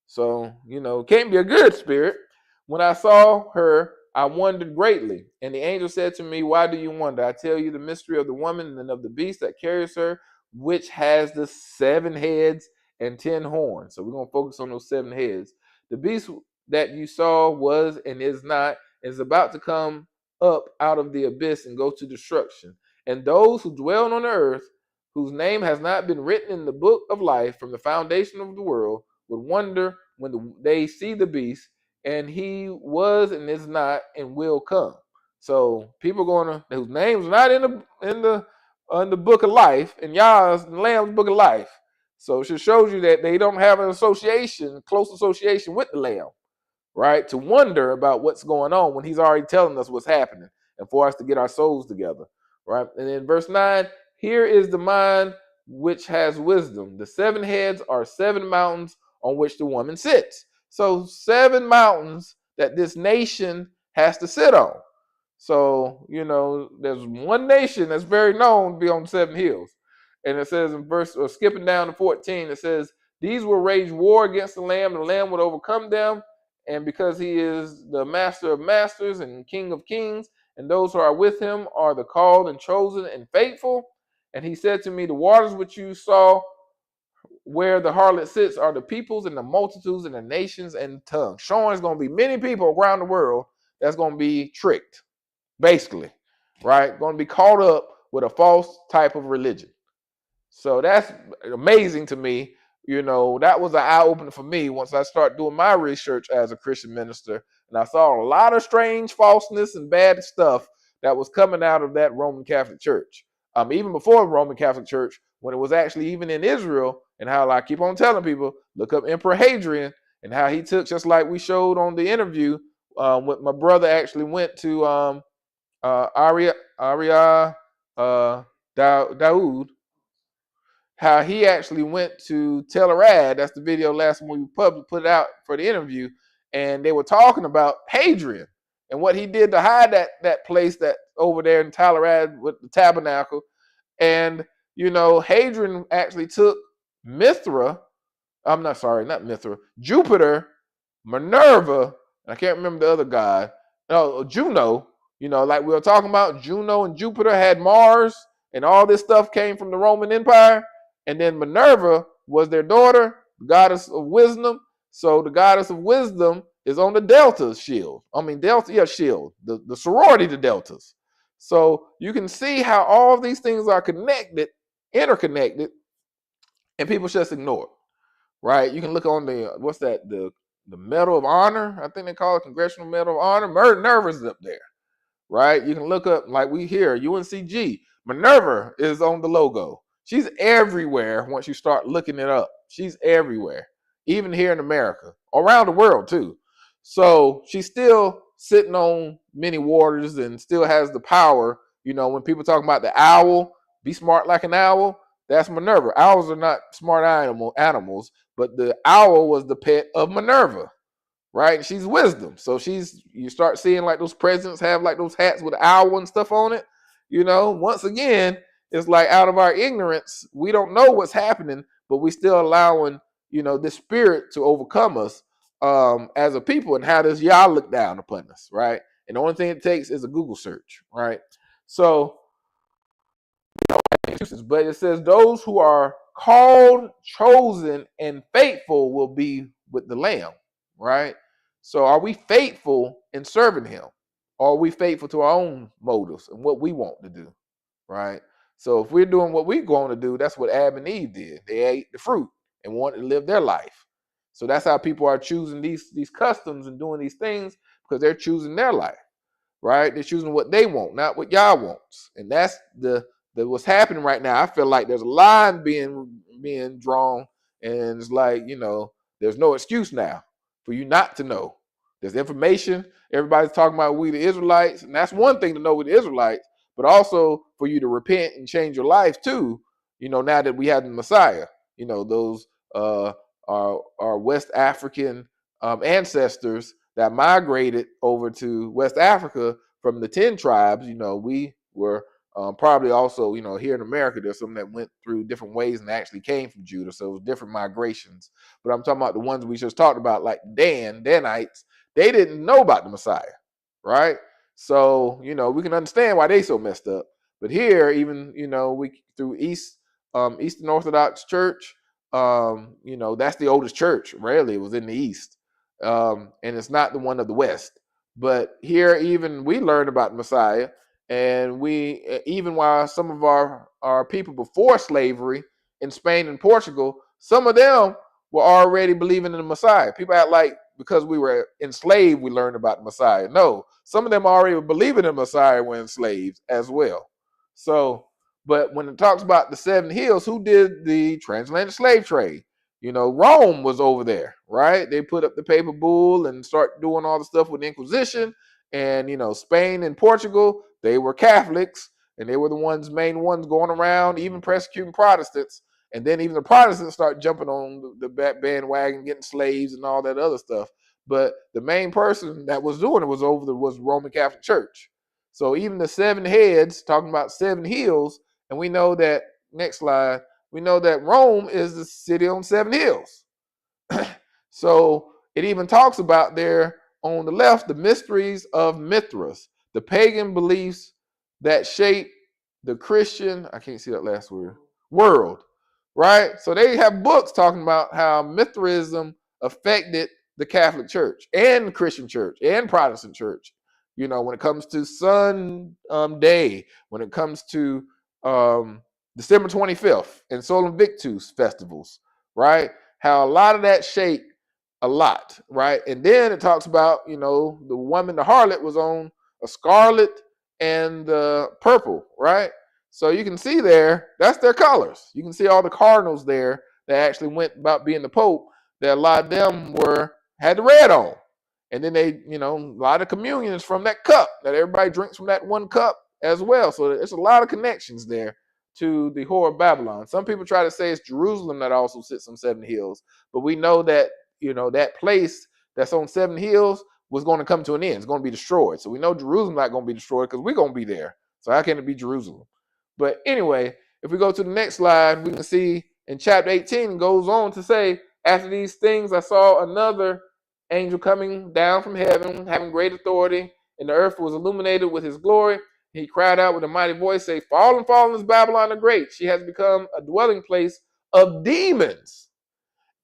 So, it can't be a good spirit. When I saw her, I wondered greatly. And the angel said to me, why do you wonder? I tell you the mystery of the woman and of the beast that carries her, which has the 7 heads and 10 horns. So we're going to focus on those 7 heads. The beast that you saw was and is not, is about to come up out of the abyss and go to destruction. And those who dwell on the earth, whose name has not been written in the book of life from the foundation of the world, would wonder when they see the beast, and he was and is not and will come. So people whose names are not in the book of life, and Yah's the Lamb's book of life. So it shows you that they don't have an close association with the Lamb, right? To wonder about what's going on when he's already telling us what's happening and for us to get our souls together, right? And then verse 9, here is the mind which has wisdom. The 7 heads are 7 mountains on which the woman sits. So 7 mountains that this nation has to sit on. So, there's one nation that's very known to be on 7 hills. And it says in skipping down to 14, it says, these will wage war against the Lamb, and the Lamb would overcome them. And because he is the master of masters and king of kings, and those who are with him are the called and chosen and faithful. And he said to me, the waters which you saw where the harlot sits are the peoples and the multitudes and the nations and tongues. Showing there's going to be many people around the world that's going to be tricked, basically, right? Going to be caught up with a false type of religion. So that's amazing to me. That was an eye-opener for me once I started doing my research as a Christian minister. And I saw a lot of strange falseness and bad stuff that was coming out of that Roman Catholic Church. Even before the Roman Catholic Church, when it was actually even in Israel, and how I keep on telling people, look up Emperor Hadrian and how he took, just like we showed on the interview, when my brother actually went to Daoud, how he actually went to Tel Arad. That's the video last one we put it out for the interview, and they were talking about Hadrian and what he did to hide that place that over there in Tel Arad with the tabernacle. And Hadrian actually took Jupiter, Minerva, and I can't remember the other guy. No, Juno. Like we were talking about, Juno and Jupiter had Mars, and all this stuff came from the Roman Empire. And then Minerva was their daughter, the goddess of wisdom. So the goddess of wisdom is on the Delta shield. Shield, the sorority, the Deltas. So you can see how all these things are interconnected, and people just ignore it, right? You can look on the Medal of Honor, I think they call it Congressional Medal of Honor. Minerva's up there, right? You can look up, like we hear, UNCG. Minerva is on the logo. She's everywhere once you start looking it up. She's everywhere, even here in America, around the world too. So she's still sitting on many waters and still has the power. When people talk about the owl, be smart like an owl, that's Minerva. Owls are not smart animals, but the owl was the pet of Minerva, right? She's wisdom. So you start seeing like those presidents have like those hats with the owl and stuff on it. Once again, it's like out of our ignorance, we don't know what's happening, but we still allowing, this spirit to overcome us as a people. And how does Yah look down upon us, right? And the only thing it takes is a Google search, right? So, but it says those who are called, chosen, and faithful will be with the Lamb. right? So are we faithful in serving him? Or are we faithful to our own motives and what we want to do, right? So if we're doing what we're going to do, that's what Adam and Eve did. They ate the fruit and wanted to live their life. So that's how people are choosing these customs and doing these things, because they're choosing their life, right? They're choosing what they want, not what Yah wants. And that's the what's happening right now. I feel like there's a line being drawn, and it's like, there's no excuse now for you not to know. There's information. Everybody's talking about we the Israelites, and that's one thing to know we the Israelites, but also for you to repent and change your life too, now that we have the Messiah. Those our West African ancestors that migrated over to West Africa from the 10 tribes. We were probably also, here in America, there's some that went through different ways and actually came from Judah. So it was different migrations. But I'm talking about the ones we just talked about, like Danites. They didn't know about the Messiah, right? So, we can understand why they so messed up. But here, even, we through Eastern Orthodox Church, that's the oldest church. Rarely it was in the East. And it's not the one of the West. But here, even we learned about the Messiah. And we, even while some of our people before slavery in Spain and Portugal, some of them were already believing in the Messiah. People act like because we were enslaved, we learned about the Messiah. No, some of them already were believing in the Messiah when enslaved as well. So, but when it talks about the 7 hills, who did the transatlantic slave trade? Rome was over there, right? They put up the paper bull and start doing all the stuff with the Inquisition. And, Spain and Portugal, they were Catholics, and they were the main ones going around, even persecuting Protestants. And then even the Protestants start jumping on the bandwagon, getting slaves and all that other stuff. But the main person that was doing it was was Roman Catholic Church. So even the 7 heads, talking about 7 hills, and we know that, next slide, we know that Rome is the city on 7 hills. So it even talks about there on the left, the mysteries of Mithras, the pagan beliefs that shape the Christian, I can't see that last word, world, right? So they have books talking about how Mithraism affected the Catholic Church and the Christian Church and Protestant Church. When it comes to Sunday, when it comes to December 25th and Sol Invictus festivals, right? How a lot of that shaped a lot, right? And then it talks about, the woman, the harlot, was on a scarlet and purple, right? So you can see there, that's their colors. You can see all the cardinals there that actually went about being the Pope, that a lot of them had the red on. And then they, a lot of communion is from that cup, that everybody drinks from that one cup as well. So there's a lot of connections there to the Whore of Babylon. Some people try to say it's Jerusalem that also sits on 7 hills, but we know that, that place that's on 7 hills was going to come to an end. It's going to be destroyed. So we know Jerusalem's not going to be destroyed because we're going to be there. So how can it be Jerusalem? But anyway, if we go to the next slide, we can see in chapter 18, it goes on to say, after these things, I saw another angel coming down from heaven, having great authority, and the earth was illuminated with his glory. He cried out with a mighty voice, say, Fallen, fallen is Babylon the Great. She has become a dwelling place of demons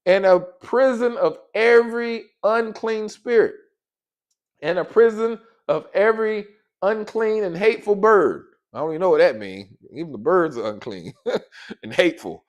and a prison of every unclean spirit and a prison of every unclean and hateful bird. I don't even know what that means. Even the birds are unclean and hateful.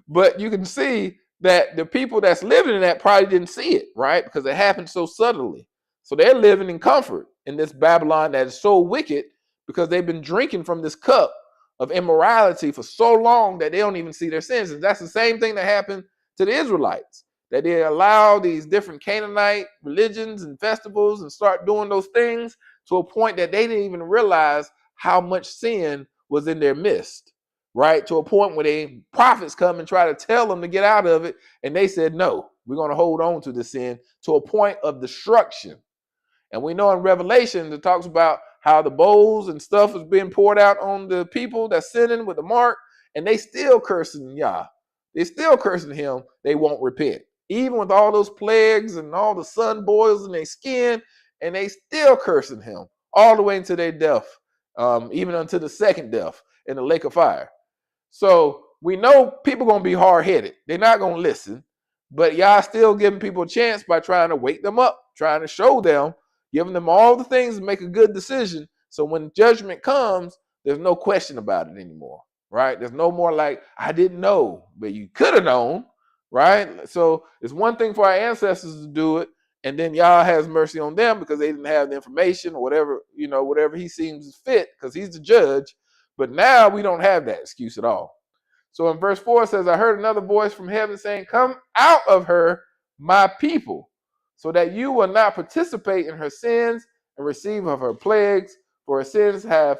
But you can see that the people that's living in that probably didn't see it, right? Because it happened so subtly. So they're living in comfort in this Babylon that is so wicked because they've been drinking from this cup of immorality for so long that they don't even see their sins. And that's the same thing that happened to the Israelites, that they allow these different Canaanite religions and festivals and start doing those things to a point that they didn't even realize how much sin was in their midst, right? To a point where the prophets come and try to tell them to get out of it. And they said, no, we're going to hold on to the sin to a point of destruction. And we know in Revelation, it talks about how the bowls and stuff is being poured out on the people that's sinning with the mark, and they still cursing Yah. They still cursing him. They won't repent. Even with all those plagues and all the sun boils in their skin, and they still cursing him all the way into their death, even unto the second death in the lake of fire. So we know people going to be hard-headed. They're not going to listen. But y'all still giving people a chance by trying to wake them up, trying to show them, giving them all the things to make a good decision. So when judgment comes, there's no question about it anymore, right? There's no more like, I didn't know, but you could have known, right? So it's one thing for our ancestors to do it, and then Yah has mercy on them because they didn't have the information or whatever, whatever he seems fit, because he's the judge. But now we don't have that excuse at all. So in verse 4 it says, I heard another voice from heaven saying, come out of her, my people, so that you will not participate in her sins and receive of her plagues, for her sins have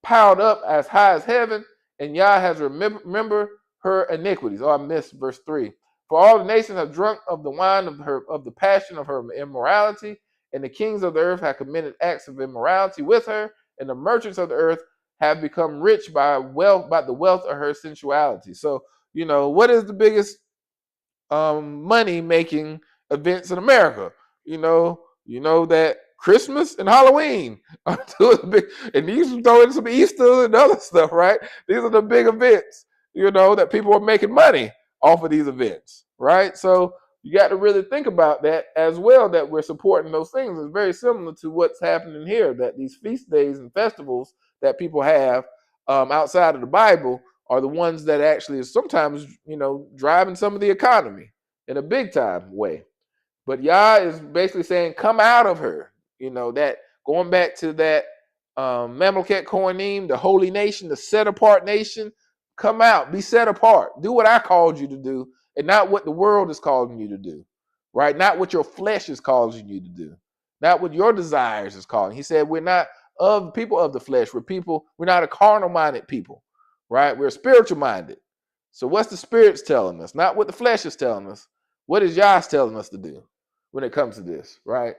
piled up as high as heaven, and Yah has remembered her iniquities. Oh, I missed verse 3. For all the nations have drunk of the wine of the passion of her immorality, and the kings of the earth have committed acts of immorality with her, and the merchants of the earth have become rich by the wealth of her sensuality. So, what is the biggest money making events in America? You know that Christmas and Halloween are two of the big, and these throw in some Easter and other stuff, right? These are the big events, that people are making money off of these events, right? So you got to really think about that as well, that we're supporting those things. It's very similar to what's happening here, that these feast days and festivals that people have outside of the Bible are the ones that actually is sometimes, driving some of the economy in a big time way. But Yah is basically saying, come out of her. That going back to that Mamleket Kohanim, the holy nation, the set apart nation, come out, be set apart. Do what I called you to do and not what the world is calling you to do, right? Not what your flesh is causing you to do, not what your desires is calling. He said, we're not of people of the flesh. We're not a carnal minded people, right? We're spiritual minded. So what's the spirits telling us? Not what the flesh is telling us. What is Yah telling us to do when it comes to this, right?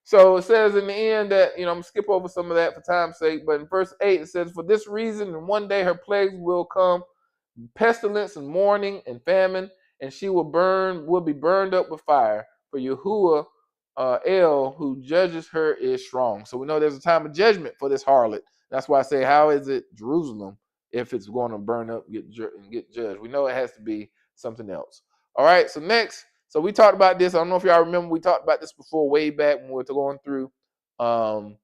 So it says in the end that, I'm going to skip over some of that for time's sake, but in verse 8 it says, for this reason, in one day her plagues will come, pestilence and mourning and famine, and she will be burned up with fire. For Yahuwah El, who judges her, is strong. So we know there's a time of judgment for this harlot. That's why I say, how is it Jerusalem if it's going to burn up and get judged? We know it has to be something else. All right, so next. So we talked about this. I don't know if y'all remember, we talked about this before, way back when we were going through the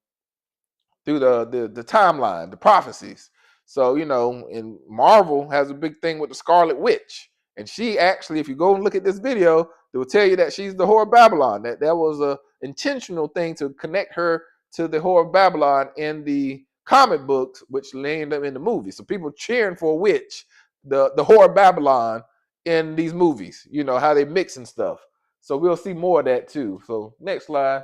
timeline, the prophecies. So, and Marvel has a big thing with the Scarlet Witch. And she actually, if you go and look at this video, they will tell you that she's the whore of Babylon. That was a intentional thing to connect her to the whore of Babylon in the comic books, which landed up in the movie. So people cheering for a witch, the whore of Babylon, in these movies, how they mix and stuff. So we'll see more of that too. So next slide.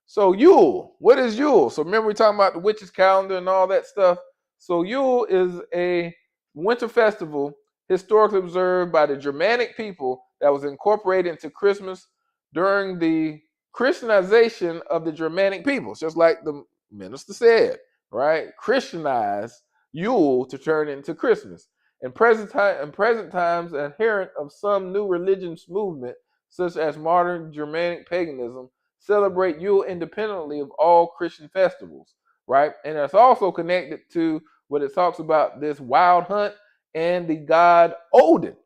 So Yule, what is Yule? So remember we talking about the witch's calendar and all that stuff. So Yule is a winter festival historically observed by the Germanic people that was incorporated into Christmas during the Christianization of the Germanic peoples, just like the minister said, right? Christianize Yule to turn into Christmas. In present times, adherent of some new religious movement, such as modern Germanic paganism, celebrate Yule independently of all Christian festivals, right? And it's also connected to what it talks about, this wild hunt and the god Odin.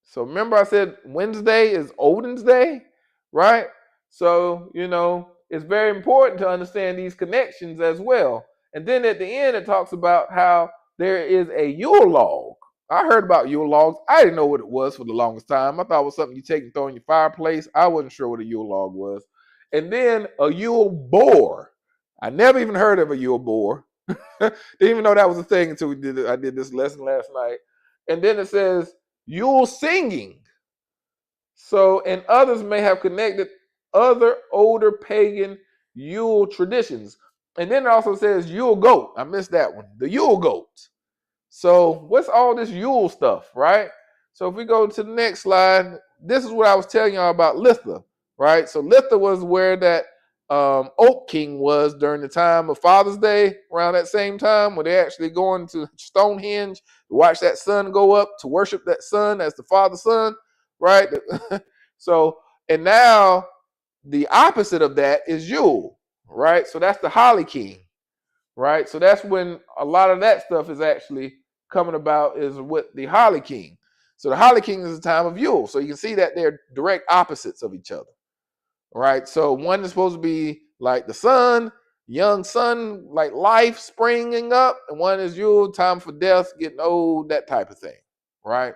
So remember I said Wednesday is Odin's day, right? So, it's very important to understand these connections as well. And then at the end, it talks about how there is a Yule log. I heard about Yule logs. I didn't know what it was for the longest time. I thought it was something you take and throw in your fireplace. I wasn't sure what a Yule log was. And then a Yule boar. I never even heard of a Yule boar. Didn't even know that was a thing until I did this lesson last night. And then it says Yule singing. So, and others may have connected other older pagan Yule traditions. And then it also says Yule goat. I missed that one. The Yule goat. So what's all this Yule stuff, right? So if we go to the next slide, this is what I was telling y'all about Litha, right? So Litha was where that Oak King was during the time of Father's Day, around that same time, where they actually going to Stonehenge to watch that sun go up, to worship that sun as the Father Son, right? So, and now the opposite of that is Yule, right? So that's the Holly King, right? So that's when a lot of that stuff is actually coming about, is with the Holly King. So the Holly King is the time of Yule. So you can see that they're direct opposites of each other, right? So one is supposed to be like the sun, young sun, like life springing up, and one is Yule, time for death, getting old, that type of thing, right?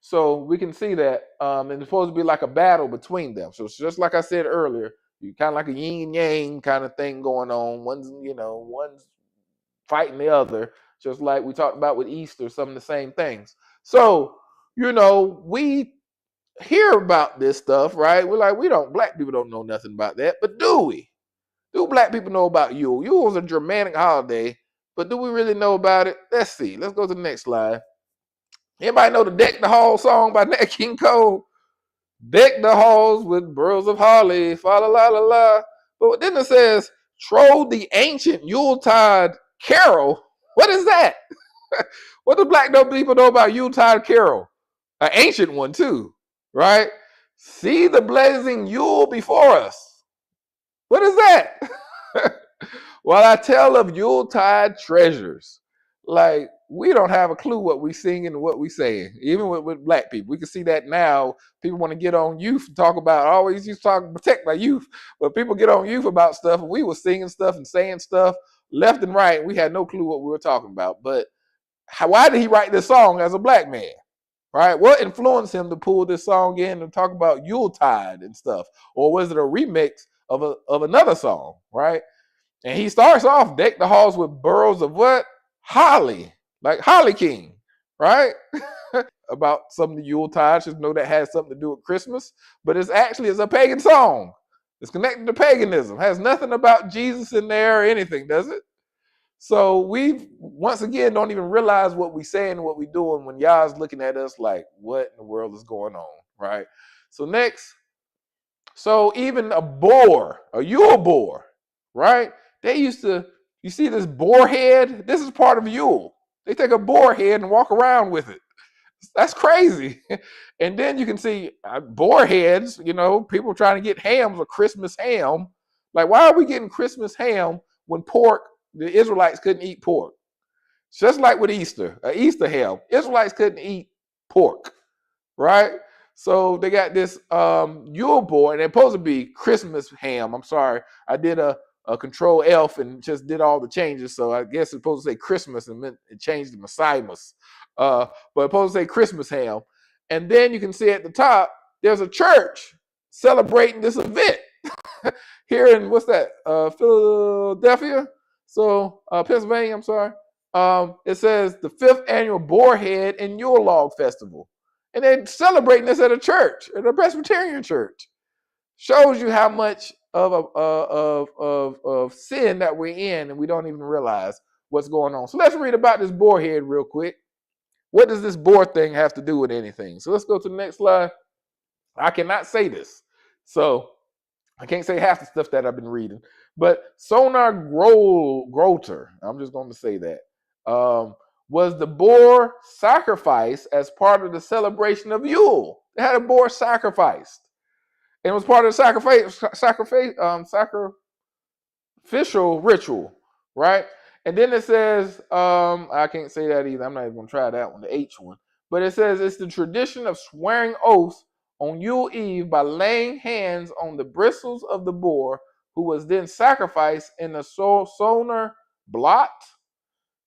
So we can see that, and it's supposed to be like a battle between them. So it's just like I said earlier, you kind of like a yin and yang kind of thing going on. One's fighting the other, just like we talked about with Easter, some of the same things. So, we hear about this stuff, right? We're like, black people don't know nothing about that, but do we? Do black people know about Yule? Yule is a Germanic holiday, but do we really know about it? Let's see. Let's go to the next slide. Anybody know the Deck the Hall song by Nat King Cole? Deck the halls with burls of holly, fa la la la la. But then it says, troll the ancient Yuletide carol. What is that? What do black people know about Yuletide carol? An ancient one too, right? See the blazing Yule before us. What is that? While I tell of Yuletide treasures, like we don't have a clue what we sing and what we saying, even with black people. We can see that now. People want to get on youth and talk about, always used to talk, protect my youth, but people get on youth about stuff, and we were singing stuff and saying stuff left and right. We had no clue what we were talking about. But why did he write this song as a black man? Right? What influenced him to pull this song in and talk about Yuletide and stuff? Or was it a remix of another song? Right? And he starts off, deck the halls with burls of what? Holly, like Holly King, right? About some of the Yuletide, just know that has something to do with Christmas, but it's a pagan song. It's connected to paganism. Has nothing about Jesus in there or anything, does it? So we, once again, don't even realize what we saying and what we doing when y'all's looking at us like, what in the world is going on, right? So next, so even a Yule boar, right? They used to, you see this boar head? This is part of Yule. They take a boar head and walk around with it. That's crazy. And then you can see boar heads, people trying to get hams or Christmas ham. Like, why are we getting Christmas ham when the Israelites couldn't eat pork? Just like with Easter ham. Israelites couldn't eat pork, right? So they got this Yule boar, and it's supposed to be Christmas ham. I'm sorry. I did a control F and just did all the changes. So I guess it's supposed to say Christmas and it changed to Messiahmas. But it's supposed to say Christmas ham. And then you can see at the top, there's a church celebrating this event here in, Philadelphia? So Pennsylvania, I'm sorry. It says the 5th annual Boarhead and Yule Log Festival. And they're celebrating this at a church, at a Presbyterian church. Shows you how much of sin that we're in, and we don't even realize what's going on. So let's read about this boar head real quick. What does this boar thing have to do with anything? So let's go to the next slide. I cannot say this, so I can't say half the stuff that I've been reading. But Sonar Groter, I'm just going to say that, was the boar sacrifice as part of the celebration of Yule. They had a boar sacrificed. And it was part of the sacrificial ritual, right? And then it says, I can't say that either. I'm not even going to try that one, the H one. But it says it's the tradition of swearing oaths on Yule Eve by laying hands on the bristles of the boar, who was then sacrificed in the sonar blot.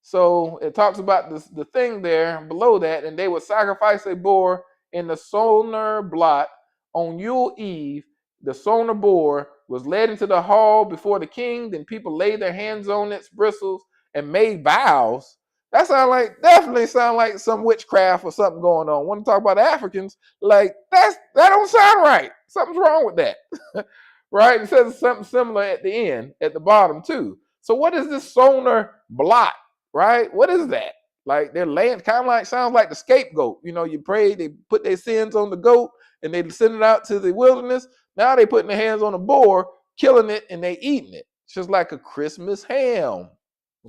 So it talks about the thing there below that, and they would sacrifice a boar in the sonar blot. On Yule Eve, the sonar boar was led into the hall before the king. Then people laid their hands on its bristles and made vows. That definitely sound like some witchcraft or something going on. Want to talk about Africans? Like that don't sound right. Something's wrong with that, right? It says something similar at the end, at the bottom too. So what is this sonar blot, right? What is that? Like they're laying, kind of like, sounds like the scapegoat. You pray, they put their sins on the goat, and they send it out to the wilderness. Now they putting their hands on a boar, killing it, and they eating it. It's just like a Christmas ham.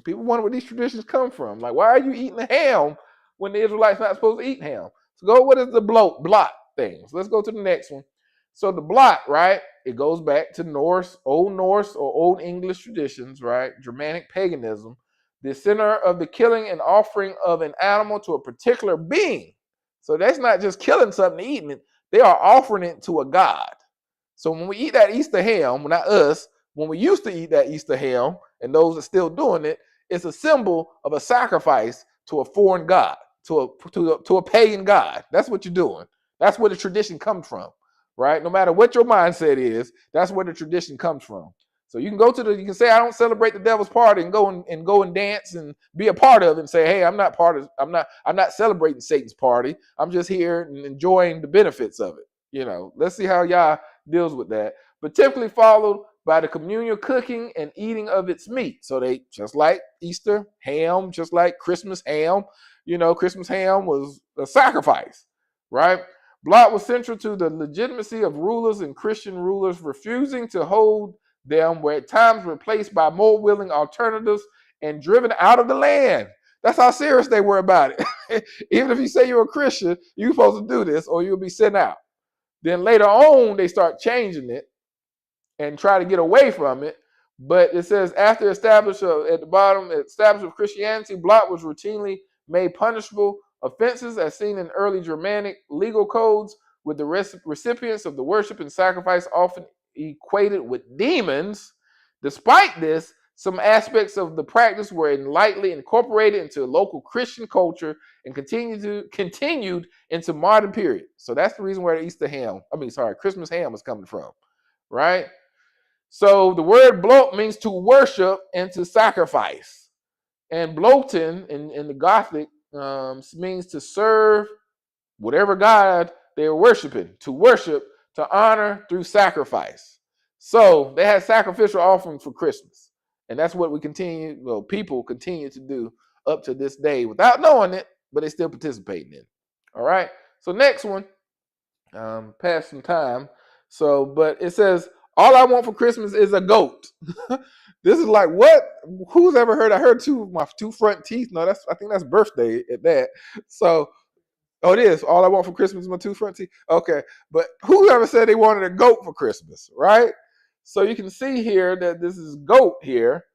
People wonder where these traditions come from. Like, why are you eating a ham when the Israelites not supposed to eat ham? So what is the blot thing? So let's go to the next one. So the blot, right? It goes back to Old Norse or Old English traditions, right? Germanic paganism. The center of the killing and offering of an animal to a particular being. So that's not just killing something and eating it. They are offering it to a god. So when we eat that Easter ham, well, not us, when we used to eat that Easter ham, and those are still doing it, it's a symbol of a sacrifice to a foreign god, to a pagan god. That's what you're doing. That's where the tradition comes from, right? No matter what your mindset is, that's where the tradition comes from. So you can go to you can say, I don't celebrate the devil's party, and go and dance and be a part of it, and say, hey, I'm not celebrating Satan's party. I'm just here and enjoying the benefits of it. Let's see how Yah deals with that. But typically followed by the communal cooking and eating of its meat. So they, just like Easter ham, just like Christmas ham, Christmas ham was a sacrifice, right? Blot was central to the legitimacy of rulers and Christian rulers refusing to hold them, were at times replaced by more willing alternatives and driven out of the land. That's how serious they were about it. Even if you say you're a Christian, you're supposed to do this or you'll be sent out. Then later on, they start changing it and try to get away from it. But it says, after at the bottom, establishment of Christianity, blot was routinely made punishable offenses as seen in early Germanic legal codes, with the recipients of the worship and sacrifice often equated with demons. Despite this, some aspects of the practice were lightly incorporated into local Christian culture and continued into modern period. So that's the reason where the Christmas ham is coming from, right? So the word blot means to worship and to sacrifice. And bloten in the Gothic means to serve whatever god they were worshiping, to worship, to honor through sacrifice. So they had sacrificial offerings for Christmas. And that's what people continue to do up to this day without knowing it, but they still participating in it. All right. So next one, past some time. So, but it says, all I want for Christmas is a goat. This is like, what? Who's ever heard? I heard my two front teeth. No, I think that's birthday at that. So, it is. All I want for Christmas is my two front teeth. Okay. But who ever said they wanted a goat for Christmas, right? So you can see here that this is goat here.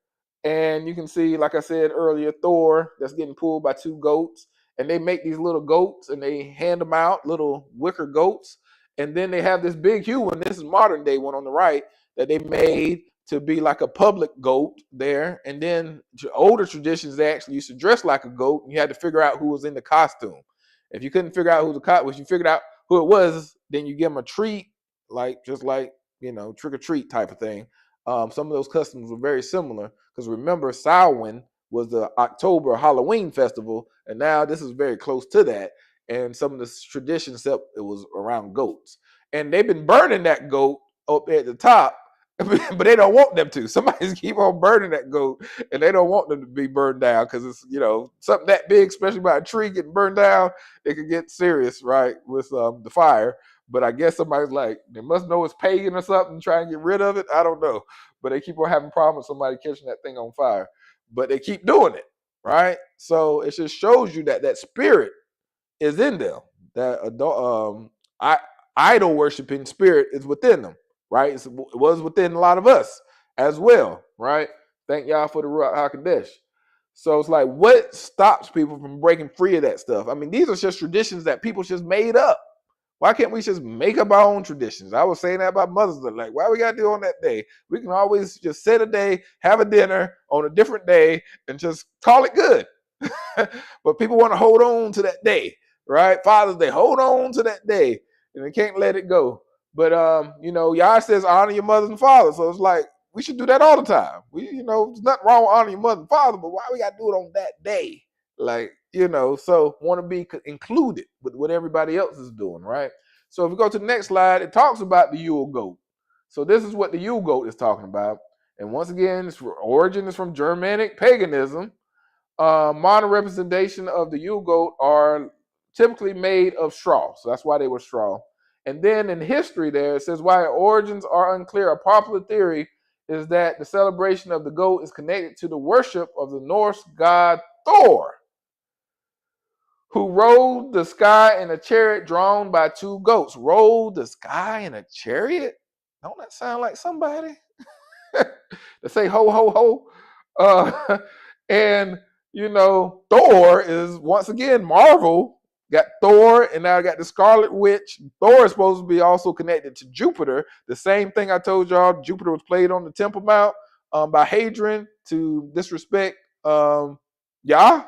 And you can see, like I said earlier, Thor that's getting pulled by two goats. And they make these little goats and they hand them out, little wicker goats. And then they have this big huge one. This is modern day one on the right that they made to be like a public goat there. And then older traditions, they actually used to dress like a goat. And you had to figure out who was in the costume. If you couldn't figure out who the cop was, you figured out who it was, then you give them a treat, just like trick or treat type of thing. Some of those customs were very similar because remember, Samhain was the October Halloween festival, and now this is very close to that. And some of the traditions, it was around goats, and they've been burning that goat up at the top, but they don't want them to. Somebody's keep on burning that goat, and they don't want them to be burned down because it's something that big, especially by a tree getting burned down, it could get serious, right, with the fire. But I guess somebody's like, they must know it's pagan or something, trying to get rid of it. I don't know, but they keep on having problems with somebody catching that thing on fire. But they keep doing it, right? So it just shows you that spirit is in them. That idol worshiping spirit is within them, right? It was within a lot of us as well, right? Thank y'all for the Ruach HaKodesh. So it's like, what stops people from breaking free of that stuff? I mean, these are just traditions that people just made up. Why can't we just make up our own traditions? I was saying that about Mother's Day. Like, why we got to do on that day? We can always just set a day, have a dinner on a different day, and just call it good. But people want to hold on to that day, right? Father's Day, hold on to that day, and they can't let it go. But Yah says honor your mothers and fathers, so it's like we should do that all the time. There's nothing wrong with honoring your mother and father, but why we got to do it on that day? Like, so want to be included with what everybody else is doing, right? So if we go to the next slide, it talks about the Yule goat. So this is what the Yule goat is talking about. And once again, its origin is from Germanic paganism. Modern representation of the Yule goat are typically made of straw. So that's why they were straw. And then in history there, it says why origins are unclear. A popular theory is that the celebration of the goat is connected to the worship of the Norse god Thor, who rode the sky in a chariot drawn by two goats. Rode the sky in a chariot? Don't that sound like somebody? To say ho, ho, ho. And, Thor is, once again, Marvel, got Thor, and now I got the Scarlet Witch. Thor is supposed to be also connected to Jupiter. The same thing I told y'all, Jupiter was played on the Temple Mount by Hadrian to disrespect Yah,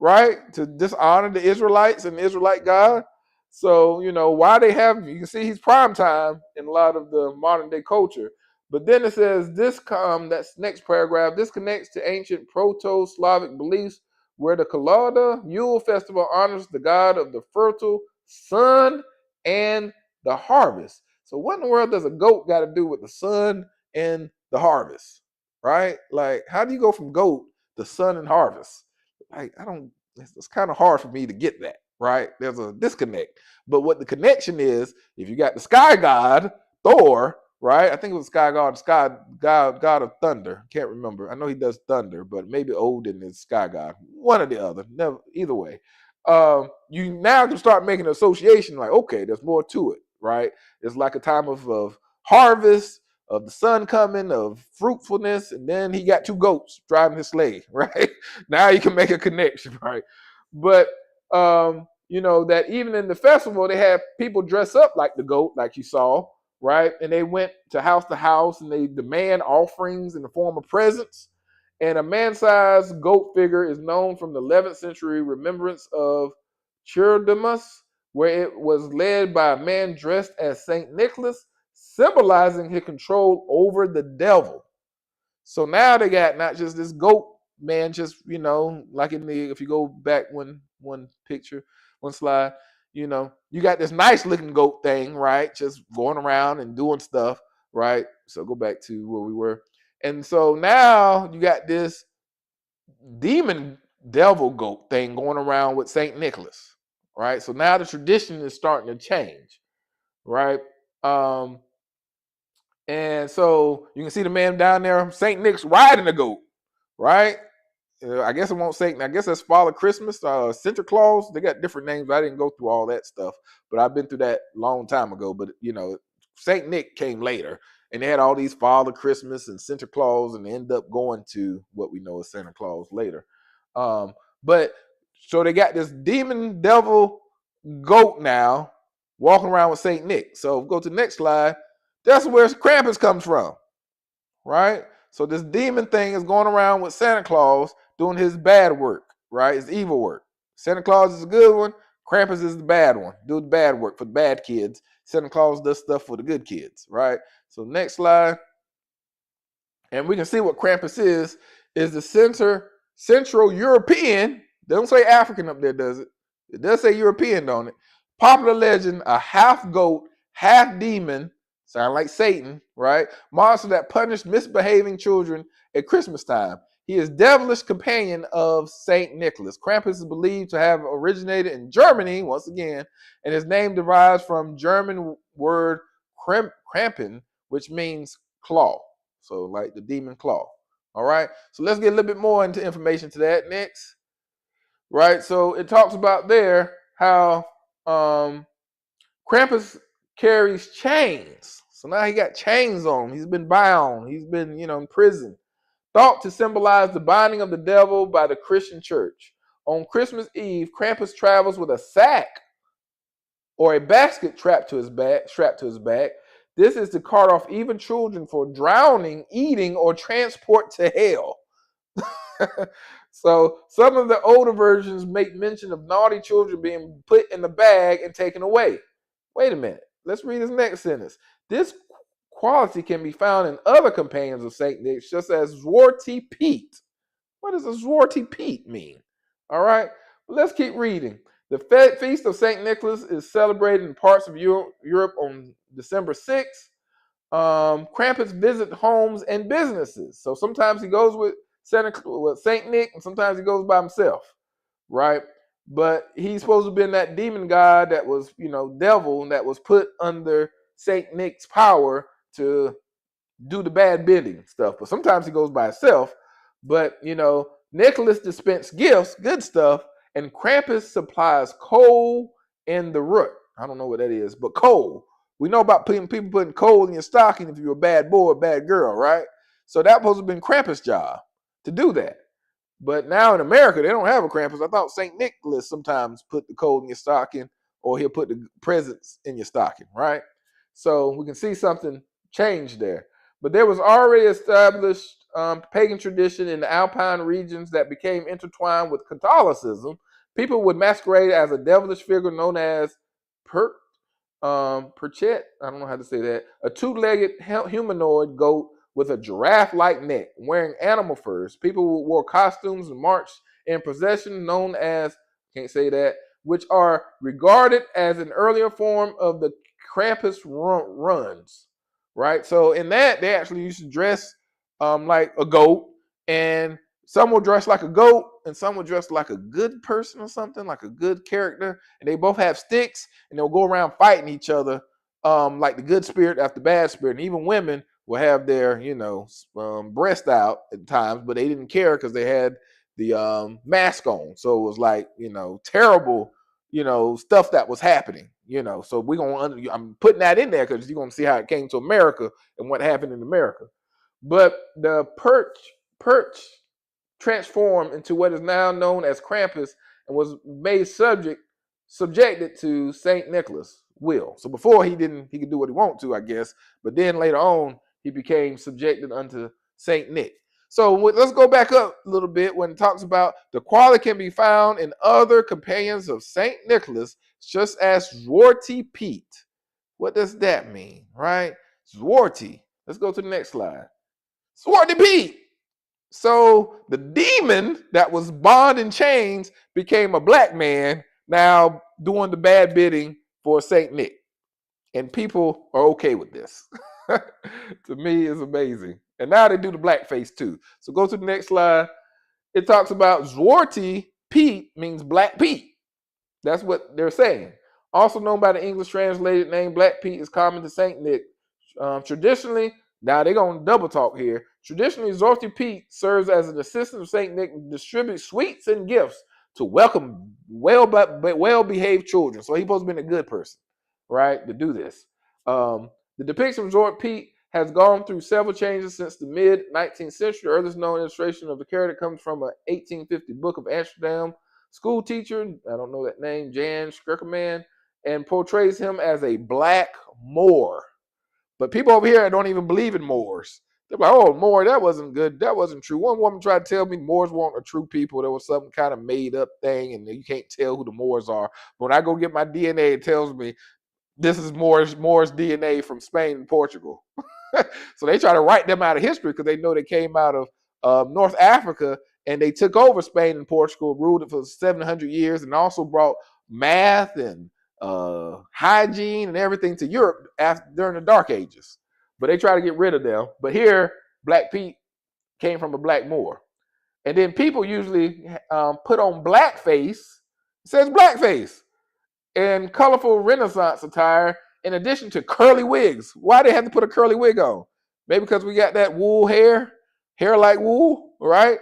right? To dishonor the Israelites and the Israelite God. So, why they have, you can see he's prime time in a lot of the modern day culture. But then it says that's next paragraph, this connects to ancient Proto-Slavic beliefs where the Collada Yule festival honors the god of the fertile sun and the harvest. So what in the world does a goat got to do with the sun and the harvest, right? Like, how do you go from goat to sun and harvest? Like, it's kind of hard for me to get that, right? There's a disconnect. But what the connection is, if you got the sky god, Thor, right? I think it was sky god of thunder. Can't remember. I know he does thunder, but maybe Odin is sky god. One or the other. Never, either way. You now can start making an association like, okay, there's more to it, right? It's like a time of harvest, of the sun coming, of fruitfulness, and then he got two goats driving his sleigh, right? Now you can make a connection, right? But that even in the festival, they had people dress up like the goat, like you saw, right? And they went to house and they demand offerings in the form of presents. And a man-sized goat figure is known from the 11th century remembrance of Chirdemus, where it was led by a man dressed as Saint Nicholas, symbolizing his control over the devil. So now they got not just this goat man, just like if you go back one picture, one slide, you got this nice looking goat thing, right? Just going around and doing stuff, right? So go back to where we were. And so now you got this demon devil goat thing going around with Saint Nicholas, right? So now the tradition is starting to change, right? And so you can see the man down there, Saint Nick's riding the goat, right? I guess it won't say. I guess that's Father Christmas, Santa Claus. They got different names. I didn't go through all that stuff, but I've been through that a long time ago. But Saint Nick came later, and they had all these Father Christmas and Santa Claus, and they end up going to what we know as Santa Claus later. But so they got this demon devil goat now walking around with Saint Nick. So go to the next slide. That's where Krampus comes from, right? So this demon thing is going around with Santa Claus doing his bad work, right? His evil work. Santa Claus is a good one. Krampus is the bad one. Do the bad work for the bad kids. Santa Claus does stuff for the good kids, right? So next slide. And we can see what Krampus is the Central European. They don't say African up there, does it? It does say European, don't it? Popular legend, a half goat, half demon, sound like Satan, right? Monster that punished misbehaving children at Christmas time. He is devilish companion of Saint Nicholas. Krampus is believed to have originated in Germany, once again, and his name derives from German word Krampen, which means claw. So like the demon claw. All right. So let's get a little bit more into information to that next. Right. So it talks about there how Krampus carries chains. So now he got chains on him. He's been bound. He's been, in prison. Thought to symbolize the binding of the devil by the Christian church. On Christmas Eve, Krampus travels with a sack or a basket strapped to his back. This is to cart off even children for drowning, eating, or transport to hell. So some of the older versions make mention of naughty children being put in the bag and taken away. Wait a minute. Let's read this next sentence. This quality can be found in other companions of Saint Nick, just as Zwarte Piet. What does a Zwarte Piet mean? All right. Well, let's keep reading. The feast of Saint Nicholas is celebrated in parts of Europe on December 6th. Krampus visits homes and businesses. So sometimes he goes with Saint Nick, and sometimes he goes by himself, right? But he's supposed to have been that demon god that was, devil, and that was put under Saint Nick's power to do the bad bidding stuff. But sometimes he goes by himself. But, Nicholas dispensed gifts, good stuff, and Krampus supplies coal in the root. I don't know what that is, but coal. We know about people putting coal in your stocking if you're a bad boy or a bad girl, right? So that was supposed to have been Krampus' job to do that. But now in America, they don't have a Krampus. I thought St. Nicholas sometimes put the coal in your stocking, or he'll put the presents in your stocking, right? So we can see something change there. But there was already established pagan tradition in the Alpine regions that became intertwined with Catholicism. People would masquerade as a devilish figure known as Perchet, I don't know how to say that, a two-legged humanoid goat with a giraffe-like neck, wearing animal furs. People wore costumes and marched in procession known as, can't say that, which are regarded as an earlier form of the Krampus runs, right? So in that, they actually used to dress like a goat, and some will dress like a goat, and some will dress like a good person or something, like a good character, and they both have sticks, and they'll go around fighting each other, like the good spirit after bad spirit. And even women will have their, breast out at times, but they didn't care because they had the mask on. So it was like, terrible, stuff that was happening, So I'm putting that in there because you're going to see how it came to America and what happened in America. But the perch transformed into what is now known as Krampus and was made subjected to Saint Nicholas' will. So before he could do what he wanted to, I guess, but then later on he became subjected unto Saint Nick. So let's go back up a little bit when it talks about the quality can be found in other companions of Saint Nicholas, just as Zwarte Piet. What does that mean, right? Zwarte. Let's go to the next slide. Zwarte Piet. So the demon that was bound in chains became a black man, now doing the bad bidding for Saint Nick. And people are okay with this. To me, it's amazing. And now they do the blackface too. So go to the next slide. It talks about Zwarte Piet means Black Pete. That's what they're saying. Also known by the English translated name Black Pete, is common to Saint Nick. Traditionally, now they're going to double talk here. Traditionally, Zwarte Piet serves as an assistant of Saint Nick and distributes sweets and gifts to welcome well-behaved children. So he's supposed to be a good person, right, to do this. The depiction of Zwarte Piet has gone through several changes since the mid-19th century. The earliest known illustration of the character comes from an 1850 book of Amsterdam school teacher, I don't know that name, Jan Skrikerman, and portrays him as a black Moor. But people over here don't even believe in Moors. They're like, oh, Moor, that wasn't good. That wasn't true. One woman tried to tell me Moors weren't a true people. There was some kind of made up thing, and you can't tell who the Moors are. But when I go get my DNA, it tells me this is Moors DNA from Spain and Portugal. So they try to write them out of history because they know they came out of North Africa, and they took over Spain and Portugal, ruled it for 700 years, and also brought math and hygiene and everything to Europe during the Dark Ages. But they try to get rid of them. But here, Black Pete came from a black Moor. And then people usually put on blackface. It says blackface and colorful Renaissance attire in addition to curly wigs. Why they have to put a curly wig on? Maybe because we got that wool hair like wool, right?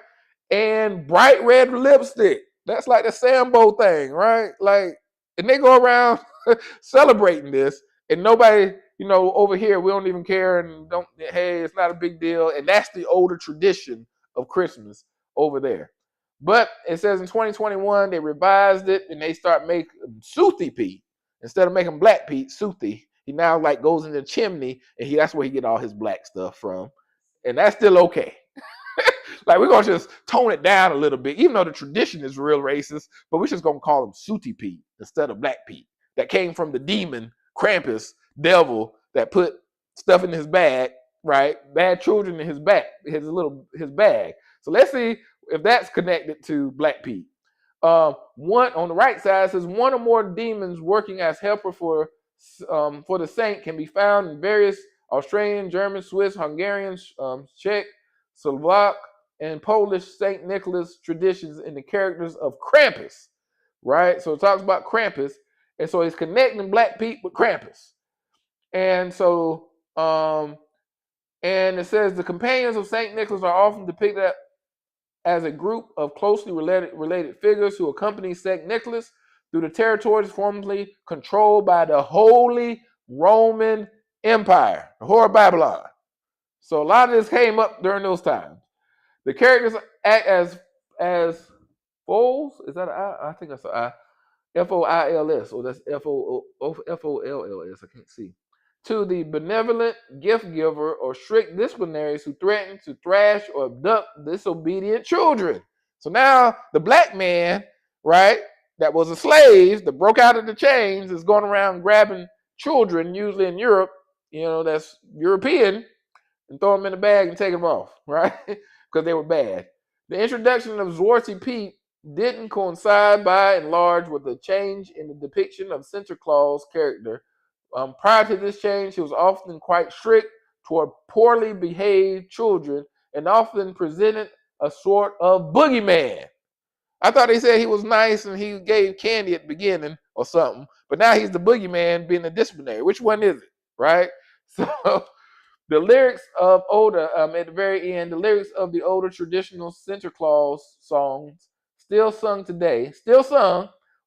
And bright red lipstick. That's like the Sambo thing, right? Like, and they go around celebrating this, and nobody, over here, we don't even care, and hey, it's not a big deal. And that's the older tradition of Christmas over there. But it says in 2021, they revised it, and they start making Zwarte Piet. Instead of making Black Pete, Zwarte, he now goes in the chimney, and that's where he get all his black stuff from. And that's still okay. We're going to just tone it down a little bit, even though the tradition is real racist, but we're just going to call him Zwarte Piet instead of Black Pete. That came from the demon, Krampus, devil, that put stuff in his bag, right? Bad children in his bag. So let's see if that's connected to Black Pete. One on the right side says one or more demons working as helper for the saint can be found in various Australian, German, Swiss, Hungarian, Czech, Slovak, and Polish Saint Nicholas traditions in the characters of Krampus, right? So it talks about Krampus, and so it's connecting Black Pete with Krampus. And so, and it says the companions of Saint Nicholas are often depicted as a group of closely related figures who accompany Saint Nicholas through the territories formerly controlled by the Holy Roman Empire, the Whore of Babylon. So a lot of this came up during those times. The characters act as foals. Is that an I? I think that's an I. Foils, or that's Folls. I can't see. To the benevolent gift giver or strict disciplinaries who threaten to thrash or abduct disobedient children. So now the black man, right, that was a slave that broke out of the chains is going around grabbing children, usually in Europe, that's European, and throw them in a bag and take them off, right? Because they were bad. The introduction of Zwarte Piet didn't coincide by and large with a change in the depiction of Santa Claus' character. Prior to this change, he was often quite strict toward poorly behaved children and often presented a sort of boogeyman. I thought they said he was nice and he gave candy at the beginning or something, but now he's the boogeyman being a disciplinary. Which one is it, right? So the lyrics of older, at the very end, the lyrics of the older traditional Santa Claus songs, still sung today,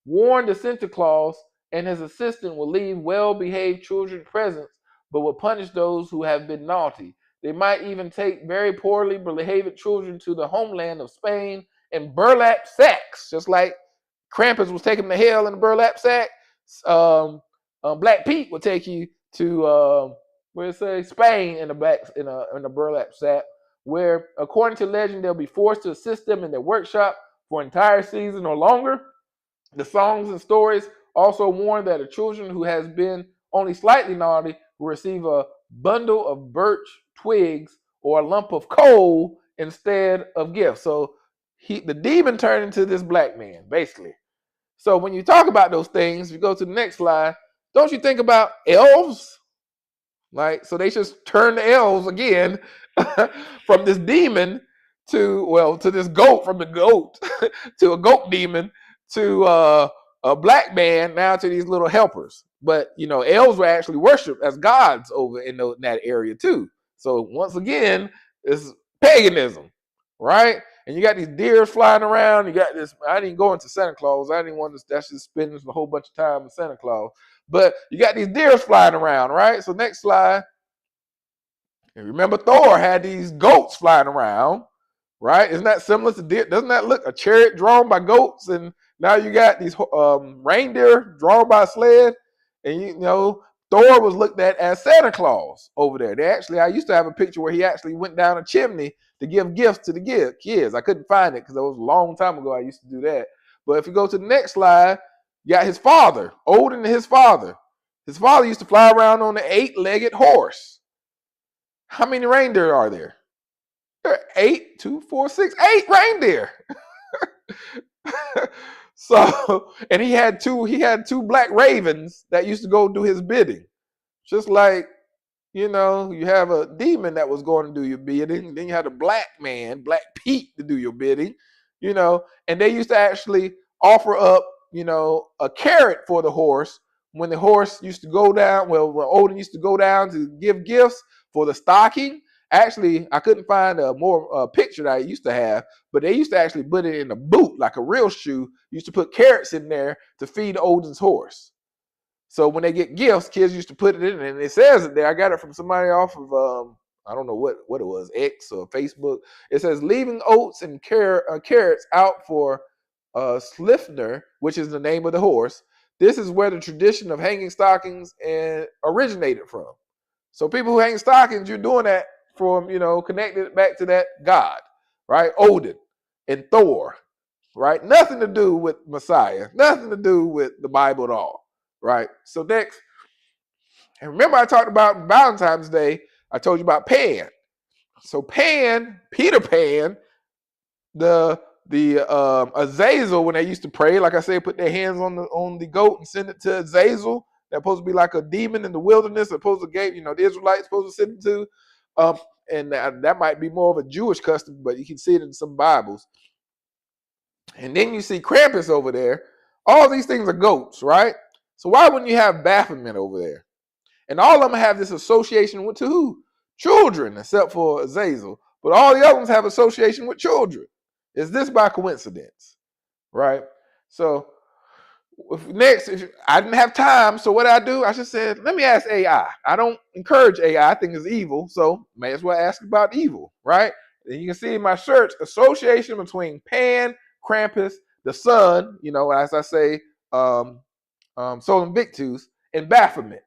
warn the Santa Claus and his assistant will leave well-behaved children presents, but will punish those who have been naughty. They might even take very poorly behaved children to the homeland of Spain in burlap sacks, just like Krampus was taking the hell in a burlap sack. Black Pete will take you to where it says Spain in a burlap sack, where according to legend they'll be forced to assist them in their workshop for an entire season or longer. The songs and stories also warn that a children who has been only slightly naughty will receive a bundle of birch twigs or a lump of coal instead of gifts. So the demon turned into this black man, basically. So when you talk about those things, you go to the next slide, don't you think about elves? Like, so they just turn the elves again from this demon to this goat, from the goat to a goat demon to a black man, now to these little helpers. But, elves were actually worshipped as gods over in that area too. So once again, it's paganism, right? And you got these deer flying around. You got this. I didn't go into Santa Claus. I didn't want to. That's just spending a whole bunch of time in Santa Claus. But you got these deer flying around, right? So next slide. And remember, Thor had these goats flying around, right? Isn't that similar to deer? Doesn't that look a chariot drawn by goats? And now you got these reindeer drawn by a sled. And Thor was looked at as Santa Claus over there. I used to have a picture where he actually went down a chimney to give gifts to the kids. I couldn't find it because it was a long time ago I used to do that. But if you go to the next slide, you got his father, Odin and his father. His father used to fly around on an 8-legged horse. How many reindeer are there? There are 8, 2, 4, 6, 8 reindeer. So, and he had two black ravens that used to go do his bidding. Just like, you have a demon that was going to do your bidding. Then you had a black man, Black Pete, to do your bidding, and they used to actually offer up, a carrot for the horse when the horse used to go down, when Odin used to go down to give gifts for the stocking. Actually, I couldn't find a more picture that I used to have, but they used to actually put it in a boot, like a real shoe. Used to put carrots in there to feed Odin's horse. So when they get gifts, kids used to put it in, and it says it there. I got it from somebody off of, I don't know what it was, X or Facebook. It says, leaving oats and carrots out for Slifner, which is the name of the horse. This is where the tradition of hanging stockings originated from. So people who hang stockings, you're doing that from, connected back to that god, right? Odin and Thor, right? Nothing to do with Messiah, nothing to do with the Bible at all, right? So next, and remember I talked about Valentine's Day, I told you about Pan. So Pan, Peter Pan, the Azazel, when they used to pray, like I said, put their hands on the goat and send it to Azazel. They're supposed to be like a demon in the wilderness, supposed to give, the Israelites supposed to send it to. And that might be more of a Jewish custom, but you can see it in some Bibles. And then you see Krampus over there. All these things are goats, right? So why wouldn't you have Baphomet over there? And all of them have this association with who? Children, except for Azazel. But all the other ones have association with children. Is this by coincidence? Right? So if I didn't have time, so what did I do? I just said, let me ask AI. I don't encourage AI. I think it's evil, so may as well ask about evil, right? And you can see in my search, association between Pan, Krampus, the sun, as I say, Sol Invictus, and Baphomet.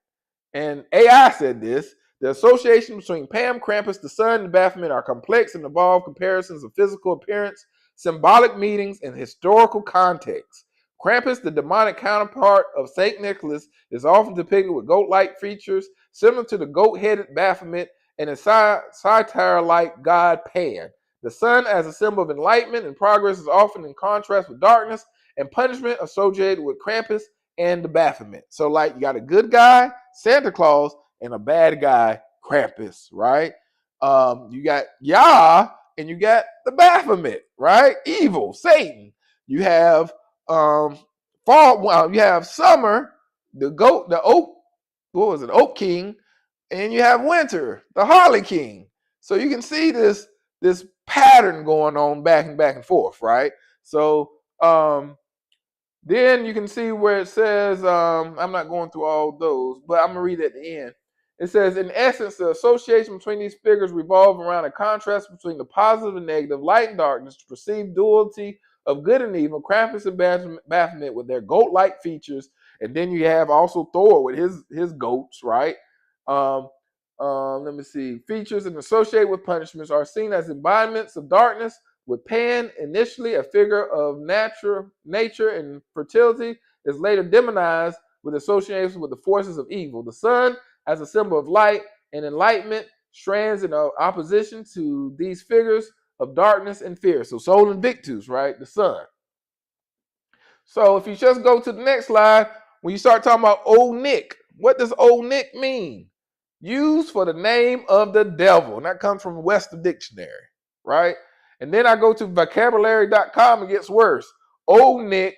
And AI said this: the association between Pam, Krampus, the sun, and Baphomet are complex and involve comparisons of physical appearance, symbolic meanings, and historical context. Krampus, the demonic counterpart of St. Nicholas, is often depicted with goat-like features, similar to the goat-headed Baphomet and a satyr-like god Pan. The sun, as a symbol of enlightenment and progress, is often in contrast with darkness and punishment associated with Krampus and the Baphomet. So, like, you got a good guy, Santa Claus, and a bad guy, Krampus, right? You got Yah, and you got the Baphomet, right? Evil, Satan. You have fall. Well, you have summer, the goat, the oak. What was it? Oak King, and you have winter, the Holly King. So you can see this pattern going on back and forth, right? So then you can see where it says, I'm not going through all those, but I'm going to read at the end. It says, in essence, the association between these figures revolve around a contrast between the positive and negative, light and darkness, to perceive duality of good and evil, Krampus and Baphomet with their goat-like features, and then you have also Thor with his goats, right? Let me see. Features and associated with punishments are seen as embodiments of darkness, with Pan, initially a figure of nature and fertility, is later demonized with association with the forces of evil. The sun, as a symbol of light and enlightenment, stands in opposition to these figures of darkness and fear. So Sol Invictus, right? The sun. So if you just go to the next slide, when you start talking about Old Nick, what does Old Nick mean? Used for the name of the devil. And that comes from Webster Dictionary, right? And then I go to vocabulary.com, it gets worse. Old Nick,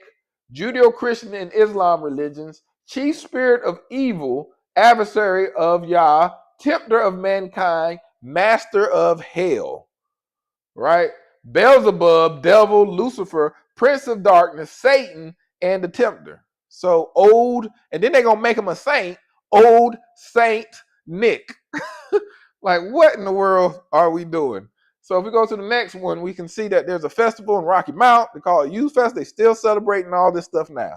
Judeo-Christian and Islam religions, chief spirit of evil, adversary of Yah, tempter of mankind, master of hell, right? Beelzebub, devil, Lucifer, prince of darkness, Satan, and the tempter. So old, and then they're going to make him a saint, Old Saint Nick. Like, what in the world are we doing? So if we go to the next one, we can see that there's a festival in Rocky Mount. They call it Youth Fest. They still celebrating all this stuff now.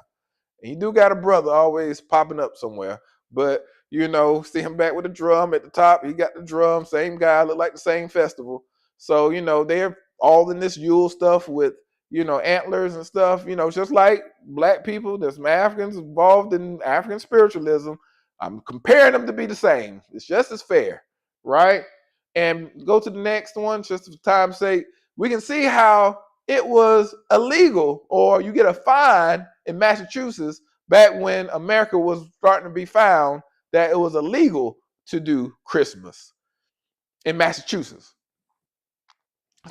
And you do got a brother always popping up somewhere. But, see him back with a drum at the top. He got the drum, same guy, look like the same festival. So, they're all in this Yule stuff with, antlers and stuff. Just like black people, there's some Africans involved in African spiritualism. I'm comparing them to be the same. It's just as fair, right? And go to the next one, just for time's sake. We can see how it was illegal, or you get a fine in Massachusetts back when America was starting to be found, that it was illegal to do Christmas in Massachusetts.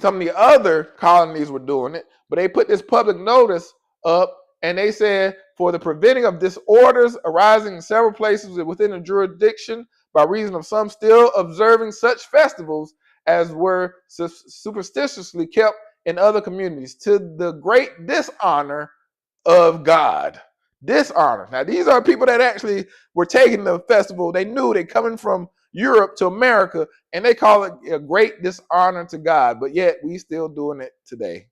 Some of the other colonies were doing it, but they put this public notice up, and they said, for the preventing of disorders arising in several places within the jurisdiction by reason of some still observing such festivals as were superstitiously kept in other communities, to the great dishonor of God. Dishonor. Now, these are people that actually were taking the festival. They knew they're coming from Europe to America, and they call it a great dishonor to God, but yet we still doing it today,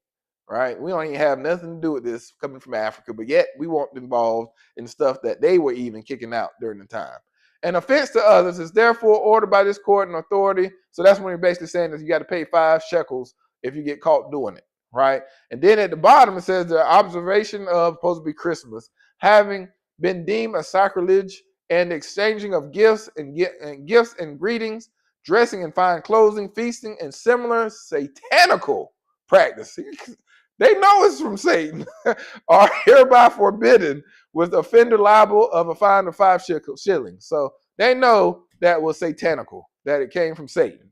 right? We don't even have nothing to do with this coming from Africa, but yet we weren't involved in stuff that they were even kicking out during the time. An offense to others is therefore ordered by this court and authority. So that's when you're basically saying that you got to pay 5 shekels if you get caught doing it, right? And then at the bottom it says the observation of supposed to be Christmas, having been deemed a sacrilege, and exchanging of gifts and greetings, dressing in fine clothing, feasting, and similar satanical practice. They know it's from Satan, are hereby forbidden, with offender liable of a fine of 5 shillings. So they know that was satanical, that it came from Satan.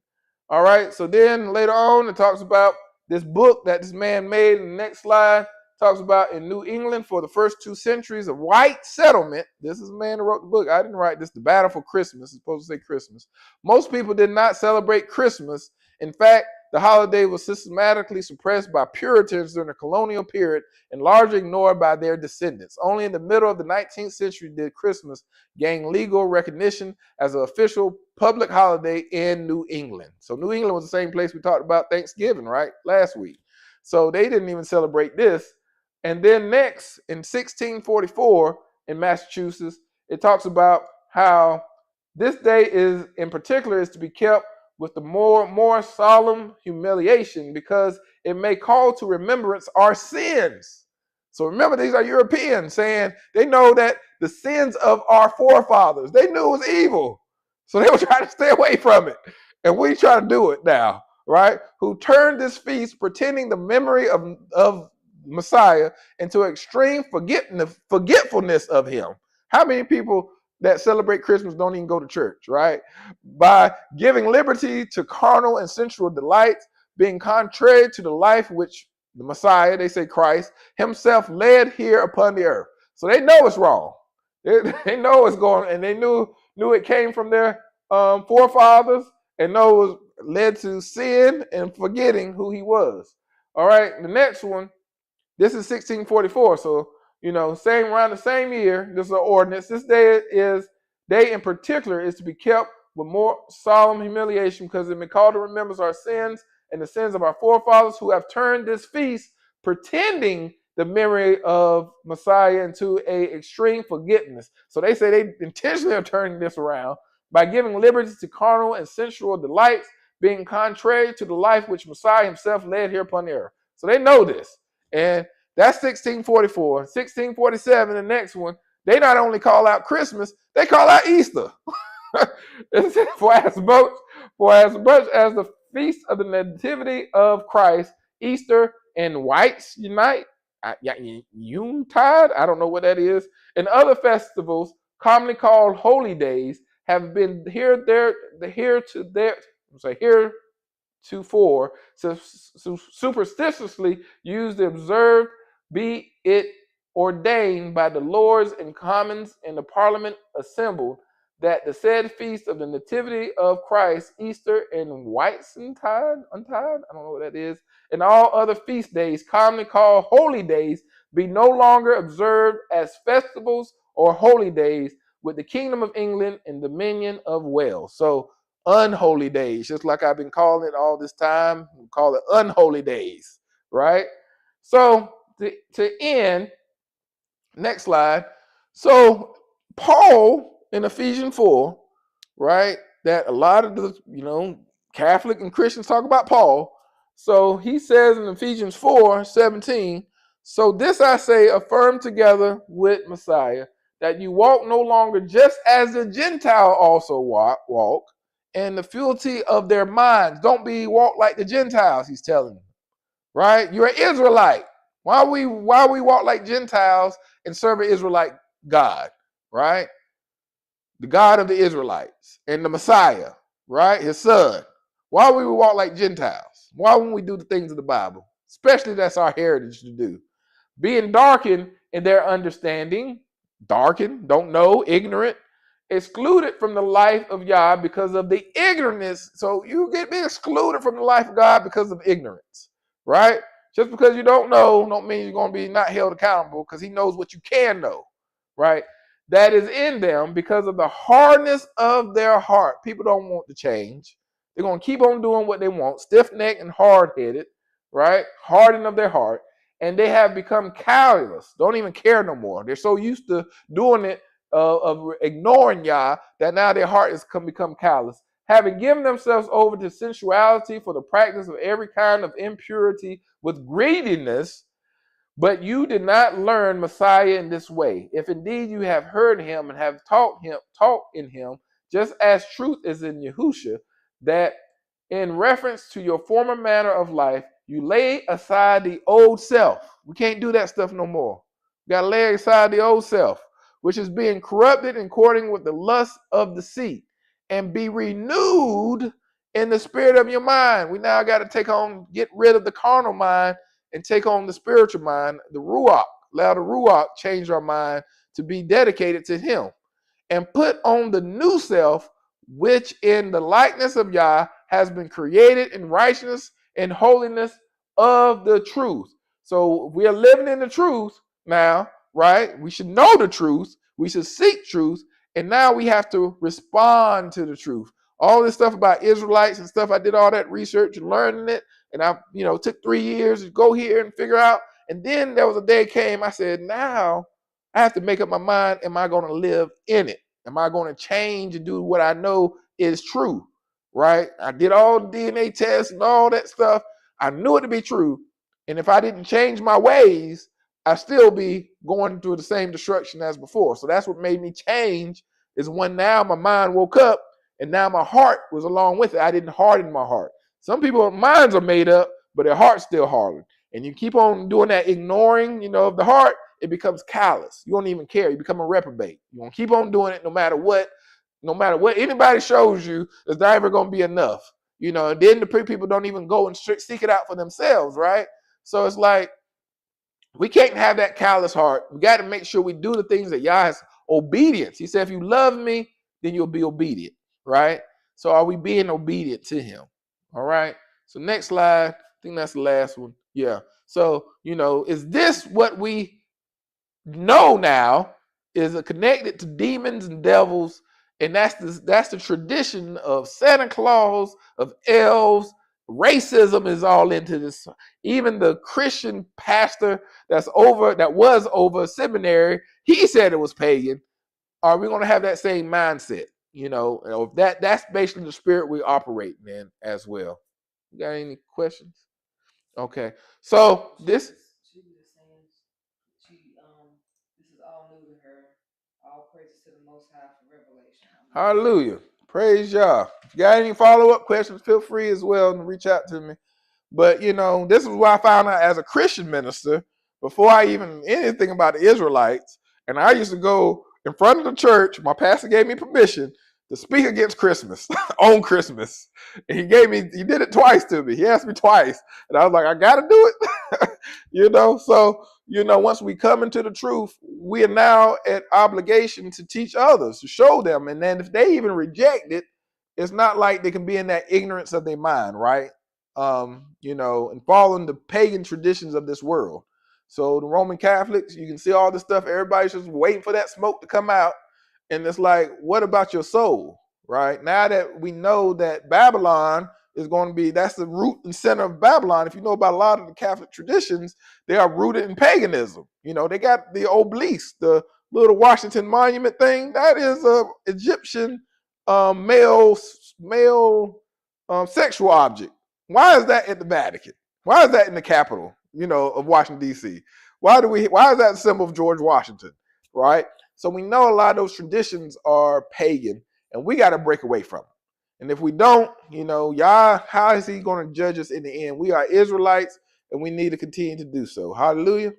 All right, so then later on, it talks about this book that this man made. In the next slide, talks about in New England for the first 2 centuries of white settlement. This is a man who wrote the book. I didn't write this. The Battle for Christmas. It's supposed to say Christmas. Most people did not celebrate Christmas. In fact, the holiday was systematically suppressed by Puritans during the colonial period and largely ignored by their descendants. Only in the middle of the 19th century did Christmas gain legal recognition as an official public holiday in New England. So New England was the same place we talked about Thanksgiving, right, last week. So they didn't even celebrate this. And then next, in 1644 in Massachusetts, it talks about how this day is, in particular, is to be kept with the more solemn humiliation because it may call to remembrance our sins. So remember, these are Europeans saying they know that the sins of our forefathers, they knew it was evil. So they were trying to stay away from it. And we try to do it now, right? Who turned this feast pretending the memory of Messiah into extreme forgetfulness of him. How many people that celebrate Christmas don't even go to church, right? By giving liberty to carnal and sensual delights, being contrary to the life which the Messiah, they say Christ, himself led here upon the earth. So they know it's wrong. They know it's going, and they knew it came from their forefathers, and know it was led to sin and forgetting who he was. All right, the next one, this is 1644. So, around the same year, this is an ordinance. This day in particular is to be kept with more solemn humiliation because it may call to remembrance our sins and the sins of our forefathers who have turned this feast pretending the memory of Messiah into a extreme forgetfulness. So they say they intentionally are turning this around by giving liberty to carnal and sensual delights, being contrary to the life which Messiah himself led here upon the earth. So they know this. And that's 1644. 1647, the next one, they not only call out Christmas, they call out Easter. For as much as the feast of the Nativity of Christ, Easter and whites unite, Yuletide, I don't know what that is, and other festivals commonly called holy days have been heretofore superstitiously used to observe, be it ordained by the Lords and Commons and the Parliament assembled, that the said feast of the Nativity of Christ, Easter and Whitsuntide, I don't know what that is, and all other feast days, commonly called holy days, be no longer observed as festivals or holy days with the Kingdom of England and dominion of Wales. So unholy days, just like I've been calling it all this time, we call it unholy days, right? So to end, next slide. So Paul in Ephesians 4, right, that a lot of the Catholic and Christians talk about Paul. So he says in Ephesians 4:17, so this I say, affirm together with Messiah, that you walk no longer just as the Gentile also walk, and the futility of their minds. Don't be walk like the Gentiles, he's telling them. Right? You're an Israelite. Why we walk like Gentiles and serve an Israelite God, right? The God of the Israelites and the Messiah, right? His son. Why we walk like Gentiles? Why wouldn't we do the things of the Bible? Especially that's our heritage to do. Being darkened in their understanding, darkened, don't know, ignorant, excluded from the life of Yah because of the ignorance. So you get be excluded from the life of God because of ignorance, right? Just because you don't know, don't mean you're going to be not held accountable because he knows what you can know, right? That is in them because of the hardness of their heart. People don't want to change. They're going to keep on doing what they want, stiff-necked and hard-headed, right? Hardened of their heart. And they have become callous, don't even care no more. They're so used to doing it, of ignoring Yah, that now their heart has become callous. Having given themselves over to sensuality for the practice of every kind of impurity with greediness, but you did not learn Messiah in this way. If indeed you have heard him and have taught in him, just as truth is in Yahusha, that in reference to your former manner of life, you lay aside the old self. We can't do that stuff no more. We got to lay aside the old self, which is being corrupted according with the lust of deceit, and be renewed in the spirit of your mind. We now got to get rid of the carnal mind and take on the spiritual mind, the Ruach. Allow the Ruach change our mind to be dedicated to him. And put on the new self, which in the likeness of Yah has been created in righteousness and holiness of the truth. So we are living in the truth now, right? We should know the truth. We should seek truth. And now we have to respond to the truth. All this stuff about Israelites and stuff, I did all that research and learning it. And I, took 3 years to go here and figure out. And then there was a day came, I said, now I have to make up my mind. Am I going to live in it? Am I going to change and do what I know is true? Right? I did all the DNA tests and all that stuff. I knew it to be true. And if I didn't change my ways, I'd still be going through the same destruction as before. So that's what made me change, is when now my mind woke up and now my heart was along with it. I didn't harden my heart. Some people's minds are made up, but their heart's still hardened. And you keep on doing that ignoring, of the heart, it becomes callous. You don't even care. You become a reprobate. You won't keep on doing it no matter what. No matter what anybody shows you, it's not ever going to be enough. And then the people don't even go and seek it out for themselves, right? So it's like, we can't have that callous heart. We got to make sure we do the things that Yah has. Obedience. He said, if you love me, then you'll be obedient, right? So are we being obedient to him? All right. So next slide. I think that's the last one. Yeah. So, is this what we know now? Is it connected to demons and devils? And that's the tradition of Santa Claus, of elves. Racism is all into this. Even the Christian pastor that was over a seminary, he said it was pagan. Are we going to have that same mindset? That's basically the spirit we operate in as well. You got any questions? Okay. So this. She was just saying this is all new to her. All praises to the Most High for revelation. Hallelujah. Praise Yah. If you got any follow-up questions, feel free as well to reach out to me. But, this is what I found out as a Christian minister before I even anything about the Israelites. And I used to go in front of the church. My pastor gave me permission to speak against Christmas, on Christmas. And he did it twice to me. He asked me twice. And I was like, I got to do it. So, once we come into the truth, we are now at obligation to teach others, to show them. And then if they even reject it, it's not like they can be in that ignorance of their mind, right? And following the pagan traditions of this world. So the Roman Catholics, you can see all this stuff. Everybody's just waiting for that smoke to come out. And it's like, what about your soul, right? Now that we know that Babylon is going to be, that's the root and center of Babylon. If you know about a lot of the Catholic traditions, they are rooted in paganism. They got the obelisk, the little Washington Monument thing. That is a Egyptian male sexual object. Why is that at the Vatican? Why is that in the capital, of Washington, D.C.? Why is that a symbol of George Washington, right? So we know a lot of those traditions are pagan, and we got to break away from them. And if we don't, Yah, how is he going to judge us in the end? We are Israelites, and we need to continue to do so. Hallelujah.